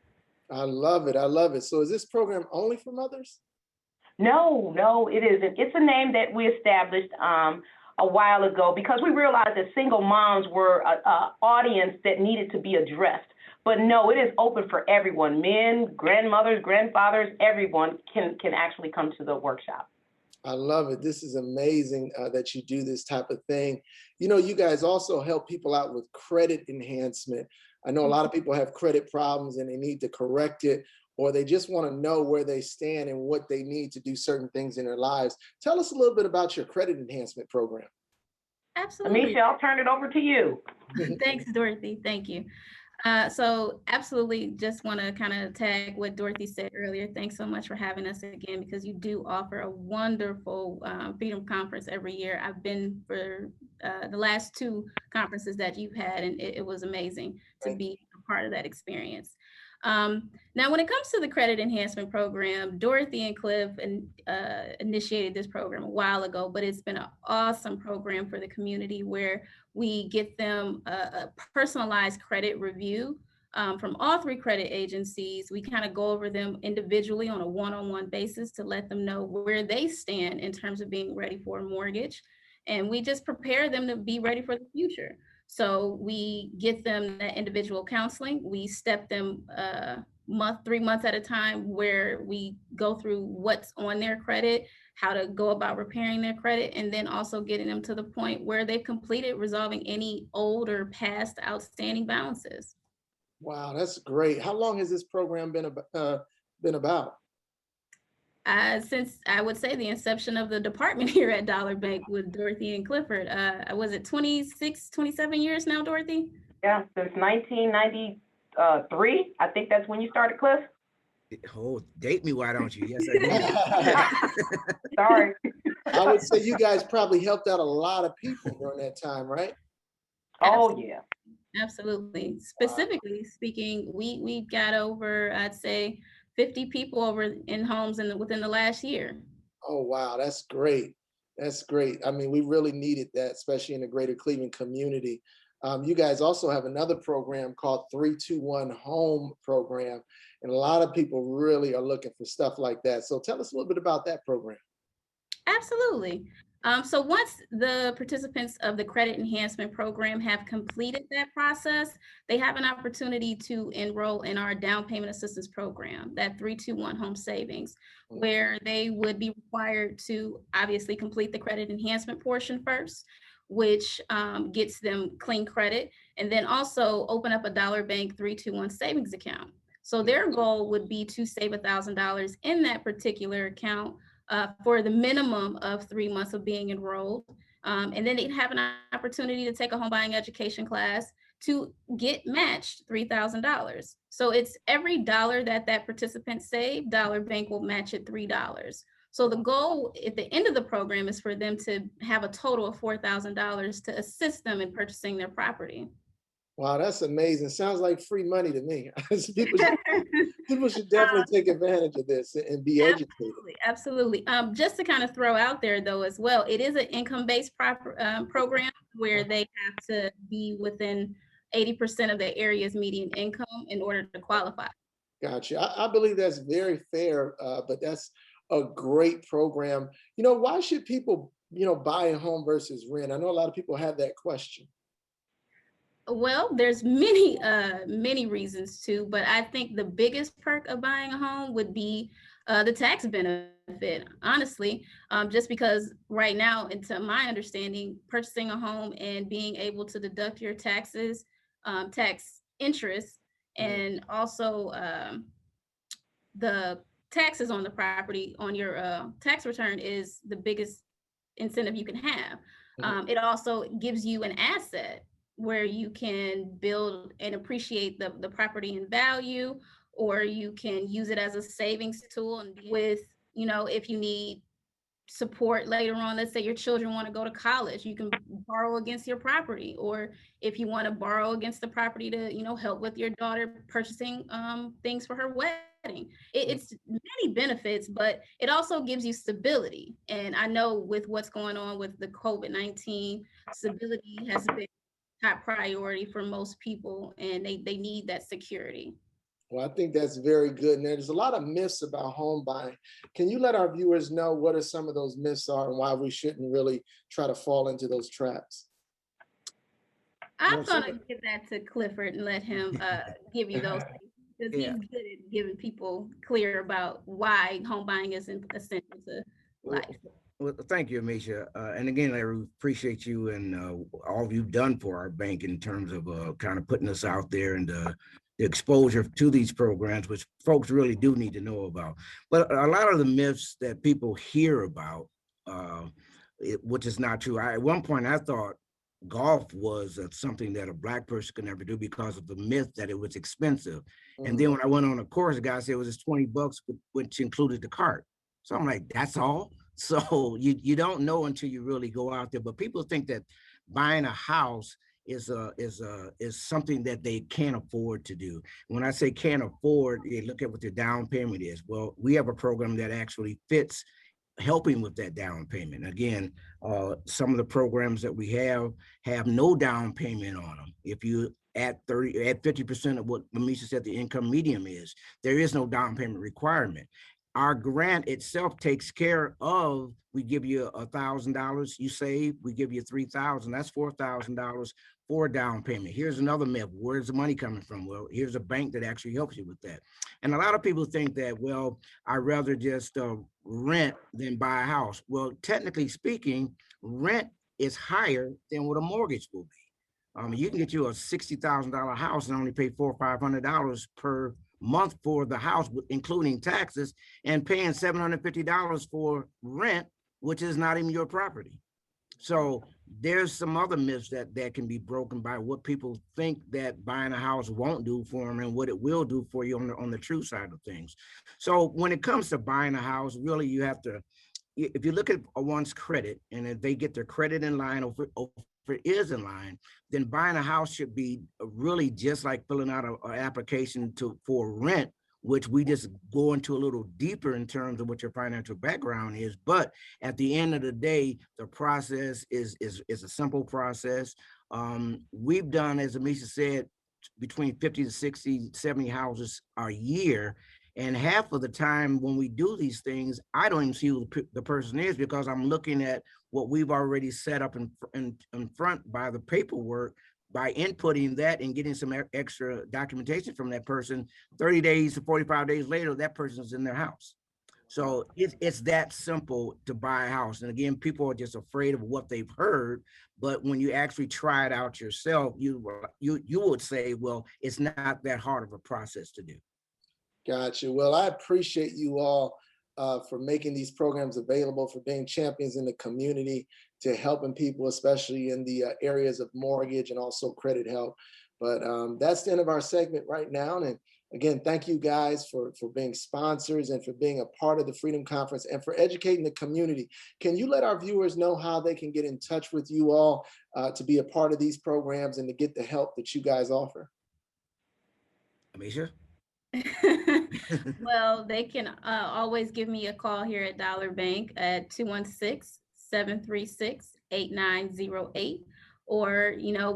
I love it. I love it. So is this program only for mothers? No, it isn't. It's a name that we established a while ago because we realized that single moms were an audience that needed to be addressed. But no, it is open for everyone. Men, grandmothers, grandfathers, everyone can actually come to the workshop. I love it. This is amazing that you do this type of thing. You know, you guys also help people out with credit enhancement. I know a lot of people have credit problems and they need to correct it, or they just want to know where they stand and what they need to do certain things in their lives. Tell us a little bit about your credit enhancement program. Absolutely. Amisha, I'll turn it over to you. Thanks, Dorothy. Thank you. So absolutely just want to kind of tag what Dorothy said earlier. Thanks so much for having us again, because you do offer a wonderful Freedom Conference every year. I've been for the last 2 conferences that you've had, and it was amazing to be a part of that experience. Now, when it comes to the credit enhancement program, Dorothy and Cliff initiated this program a while ago, but it's been an awesome program for the community where we get them a personalized credit review from all 3 credit agencies. We kind of go over them individually on a one-on-one basis to let them know where they stand in terms of being ready for a mortgage. And we just prepare them to be ready for the future. So we get them that individual counseling. We step them 3 months at a time, where we go through what's on their credit, how to go about repairing their credit, and then also getting them to the point where they've completed resolving any old or past outstanding balances. Wow, that's great. How long has this program been been about? Since I would say the inception of the department here at Dollar Bank with Dorothy and Clifford. Was it 26, 27 years now, Dorothy? Yeah, since 1993. I think that's when you started, Cliff. Oh, date me, why don't you? Yes, I did. Sorry. I would say you guys probably helped out a lot of people during that time, right? Oh, yeah. Absolutely. Specifically speaking, we got over, I'd say, 50 people over in homes within the last year. Oh, wow. That's great. That's great. I mean, we really needed that, especially in the greater Cleveland community. You guys also have another program called 321 Home program. And a lot of people really are looking for stuff like that. So tell us a little bit about that program. Absolutely. So once the participants of the credit enhancement program have completed that process, they have an opportunity to enroll in our down payment assistance program, that 321 Home Savings, where they would be required to obviously complete the credit enhancement portion first, which gets them clean credit, and then also open up a Dollar Bank 321 savings account. So their goal would be to save $1,000 in that particular account for the minimum of 3 months of being enrolled. And then they'd have an opportunity to take a home buying education class to get matched $3,000. So it's every dollar that participant saved, Dollar Bank will match it $3. So the goal at the end of the program is for them to have a total of $4,000 to assist them in purchasing their property. Wow, that's amazing. Sounds like free money to me. People should definitely take advantage of this and be educated. Absolutely. Just to kind of throw out there though as well, it is an income-based program where they have to be within 80% of the area's median income in order to qualify. Gotcha. I believe that's very fair, but that's a great program. You know, why should people, buy a home versus rent? I know a lot of people have that question. Well, there's many reasons too, but I think the biggest perk of buying a home would be the tax benefit, honestly, just because right now, and to my understanding, purchasing a home and being able to deduct your taxes, tax interest, and also the taxes on the property on your tax return is the biggest incentive you can have. It also gives you an asset where you can build and appreciate the property in value, or you can use it as a savings tool. And with, if you need support later on, let's say your children want to go to college, you can borrow against your property, or if you want to borrow against the property to, help with your daughter purchasing things for her wedding. It's many benefits, but it also gives you stability. And I know with what's going on with the COVID-19, stability has been top priority for most people, and they need that security. Well, I think that's very good. And there's a lot of myths about home buying. Can you let our viewers know what are some of those myths are and why we shouldn't really try to fall into those traps? I'm gonna give that to Clifford and let him give you those things, because he's good at giving people clear about why home buying is essential to life. Well, thank you, Amisha. And again, I appreciate you and all you've done for our bank in terms of kind of putting us out there and the exposure to these programs, which folks really do need to know about. But a lot of the myths that people hear about, which is not true. At one point, I thought golf was something that a Black person could never do because of the myth that it was expensive. And then when I went on a course, the guy said it was just $20, which included the cart. So I'm like, that's all? So you don't know until you really go out there. But people think that buying a house is something that they can't afford to do. When I say can't afford, they look at what their down payment is. Well, we have a program that actually fits helping with that down payment. Again, some of the programs that we have no down payment on them. If you at 50% of what Amisha said the income medium is, there is no down payment requirement. Our grant itself takes care of, we give you $1,000, you save, we give you $3,000, that's $4,000 for a down payment. Here's another myth, where's the money coming from? Well, here's a bank that actually helps you with that. And a lot of people think that, well, I'd rather just rent than buy a house. Well, technically speaking, rent is higher than what a mortgage will be. You can get you a $60,000 house and only pay $400 or $500 per month for the house, including taxes, and paying $750 for rent, which is not even your property. So there's some other myths that can be broken by what people think that buying a house won't do for them and what it will do for you on the true side of things. So when it comes to buying a house, really you have to, if you look at one's credit and if they get their credit in line, or if it is in line, then buying a house should be really just like filling out an application for rent, which we just go into a little deeper in terms of what your financial background is. But at the end of the day, the process is a simple process. We've done, as Amisha said, between 50 to 60, 70 houses a year. And half of the time when we do these things, I don't even see who the person is, because I'm looking at what we've already set up in front by the paperwork. By inputting that and getting some extra documentation from that person, 30 days to 45 days later, that person's in their house. So it's that simple to buy a house. And again, people are just afraid of what they've heard. But when you actually try it out yourself, you would say, well, it's not that hard of a process to do. Gotcha. Well, I appreciate you all for making these programs available, for being champions in the community, to helping people, especially in the areas of mortgage and also credit help. But that's the end of our segment right now. And again, thank you guys for being sponsors and for being a part of the Freedom Conference and for educating the community. Can you let our viewers know how they can get in touch with you all to be a part of these programs and to get the help that you guys offer? Amisha? Well, they can always give me a call here at Dollar Bank at 216-736-8908, or,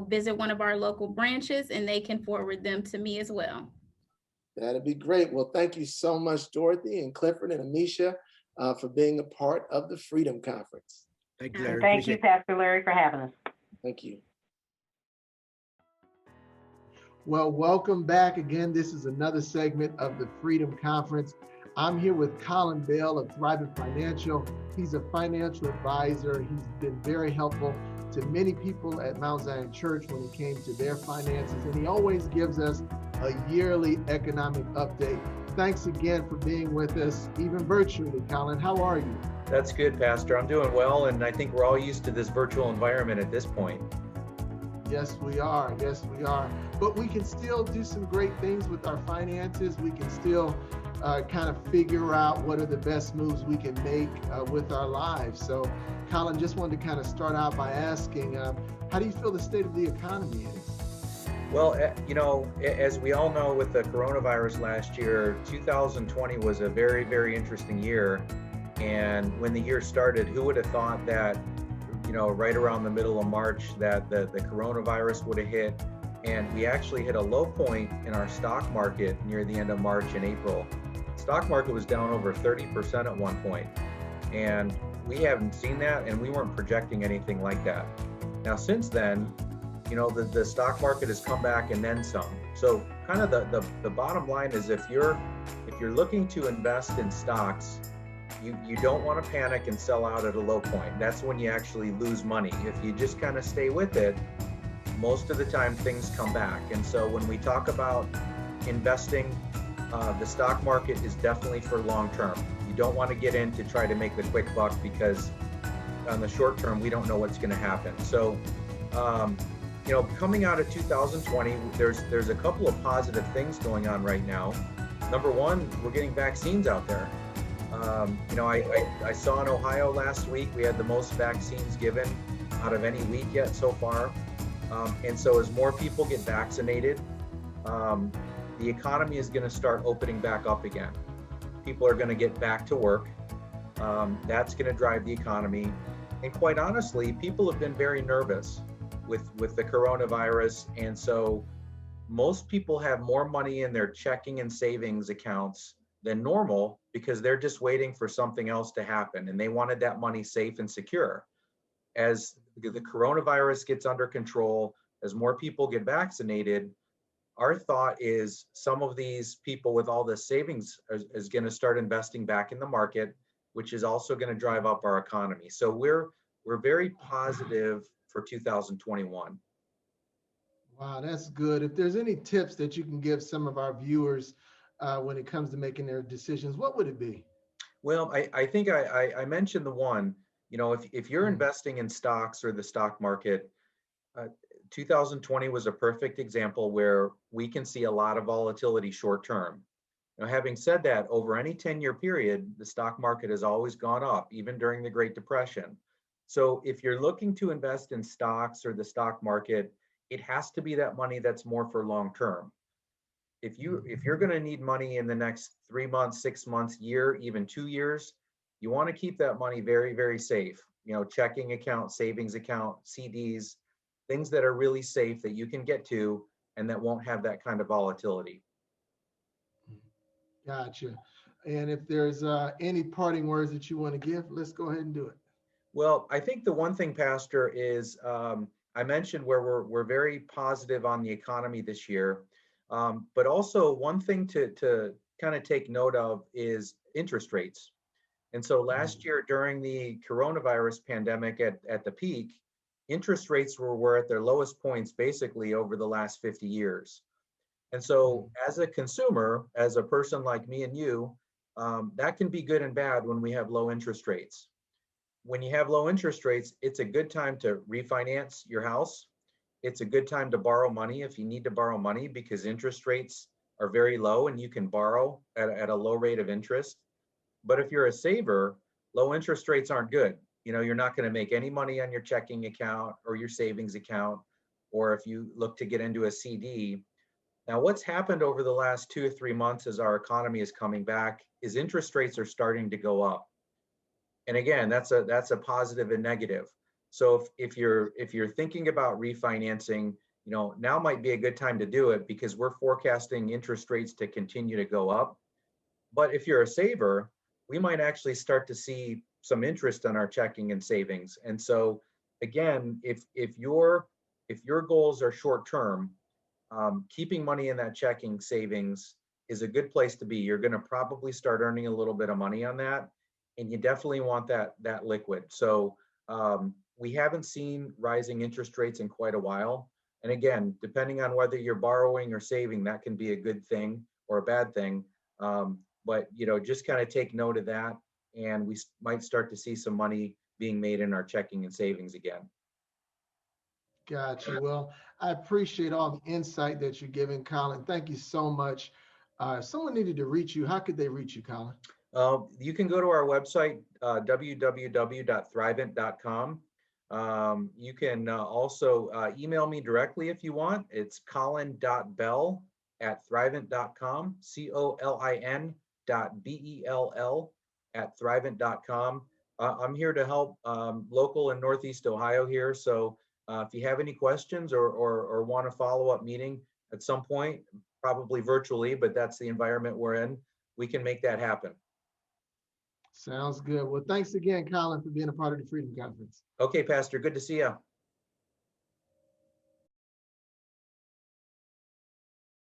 visit one of our local branches and they can forward them to me as well. That'd be great. Well, thank you so much, Dorothy and Clifford and Amisha, for being a part of the Freedom Conference. Thank you, Larry. Thank you, Pastor Larry, for having us. Thank you. Well, welcome back again. This is another segment of the Freedom Conference. I'm here with Colin Bell of Thriving Financial. He's a financial advisor. He's been very helpful to many people at Mount Zion Church when it came to their finances, and he always gives us a yearly economic update. Thanks again for being with us, even virtually. Colin, how are you? That's good, Pastor. I'm doing well, and I think we're all used to this virtual environment at this point. Yes, we are. Yes, we are. But we can still do some great things with our finances. We can still kind of figure out what are the best moves we can make with our lives. So, Colin, just wanted to kind of start out by asking, how do you feel the state of the economy is? Well, as we all know, with the coronavirus last year, 2020 was a very, very interesting year. And when the year started, who would have thought that, right around the middle of March, that the coronavirus would have hit, and we actually hit a low point in our stock market near the end of March and April. Stock market was down over 30% at one point, and we haven't seen that, and we weren't projecting anything like that. Now, since then, the stock market has come back and then some. So kind of the bottom line is, if you're looking to invest in stocks, you don't want to panic and sell out at a low point. That's when you actually lose money. If you just kind of stay with it, most of the time things come back. And so when we talk about investing, the stock market is definitely for long term. You don't want to get in to try to make the quick buck, because on the short term, we don't know what's going to happen. So, coming out of 2020, there's a couple of positive things going on right now. Number one, we're getting vaccines out there. I saw in Ohio last week, we had the most vaccines given out of any week yet so far. And so as more people get vaccinated, the economy is going to start opening back up again. People are going to get back to work. That's going to drive the economy. And quite honestly, people have been very nervous with the coronavirus. And so most people have more money in their checking and savings accounts than normal, because they're just waiting for something else to happen, and they wanted that money safe and secure. As the coronavirus gets under control, as more people get vaccinated, our thought is some of these people with all this savings is going to start investing back in the market, which is also going to drive up our economy. So we're very positive for 2021. Wow, that's good. If there's any tips that you can give some of our viewers when it comes to making their decisions, what would it be? Well, I think I mentioned the one, if you're Mhm. investing in stocks or the stock market, uh, 2020 was a perfect example where we can see a lot of volatility short term. Now, having said that, over any 10-year period, the stock market has always gone up, even during the Great Depression. So if you're looking to invest in stocks or the stock market, it has to be that money that's more for long term. If you're going to need money in the next 3 months, 6 months, year, even 2 years, you want to keep that money very, very safe. Checking account, savings account, CDs, things that are really safe that you can get to and that won't have that kind of volatility. Gotcha. And if there's any parting words that you want to give, let's go ahead and do it. Well, I think the one thing, Pastor, is I mentioned where we're very positive on the economy this year, but also one thing to kind of take note of is interest rates. And so last year during the coronavirus pandemic at the peak, interest rates were at their lowest points basically over the last 50 years. And so as a consumer, as a person like me and you, that can be good and bad when we have low interest rates. When you have low interest rates, it's a good time to refinance your house. It's a good time to borrow money if you need to borrow money because interest rates are very low and you can borrow at a low rate of interest. But if you're a saver, low interest rates aren't good. You're not going to make any money on your checking account or your savings account, or if you look to get into a CD. Now, what's happened over the last 2 or 3 months as our economy is coming back is interest rates are starting to go up. And again, that's a positive and negative. So if you're thinking about refinancing, now might be a good time to do it because we're forecasting interest rates to continue to go up. But if you're a saver, we might actually start to see some interest on our checking and savings. And so again, if your goals are short term, keeping money in that checking savings is a good place to be. You're going to probably start earning a little bit of money on that, and you definitely want that liquid. So we haven't seen rising interest rates in quite a while. And again, depending on whether you're borrowing or saving, that can be a good thing or a bad thing. But just kind of take note of that, and we might start to see some money being made in our checking and savings again. Gotcha. Well, I appreciate all the insight that you're giving, Colin. Thank you so much. If someone needed to reach you, how could they reach you, Colin? You can go to our website, www.thrivent.com. You can also email me directly if you want. It's colin.bell@thrivent.com, colin.bell@thrivent.com. I'm here to help local and Northeast Ohio here. So if you have any questions or want a follow-up meeting at some point, probably virtually, but that's the environment we're in, we can make that happen. Sounds good. Well, thanks again, Colin, for being a part of the Freedom Conference. Okay, Pastor, good to see you.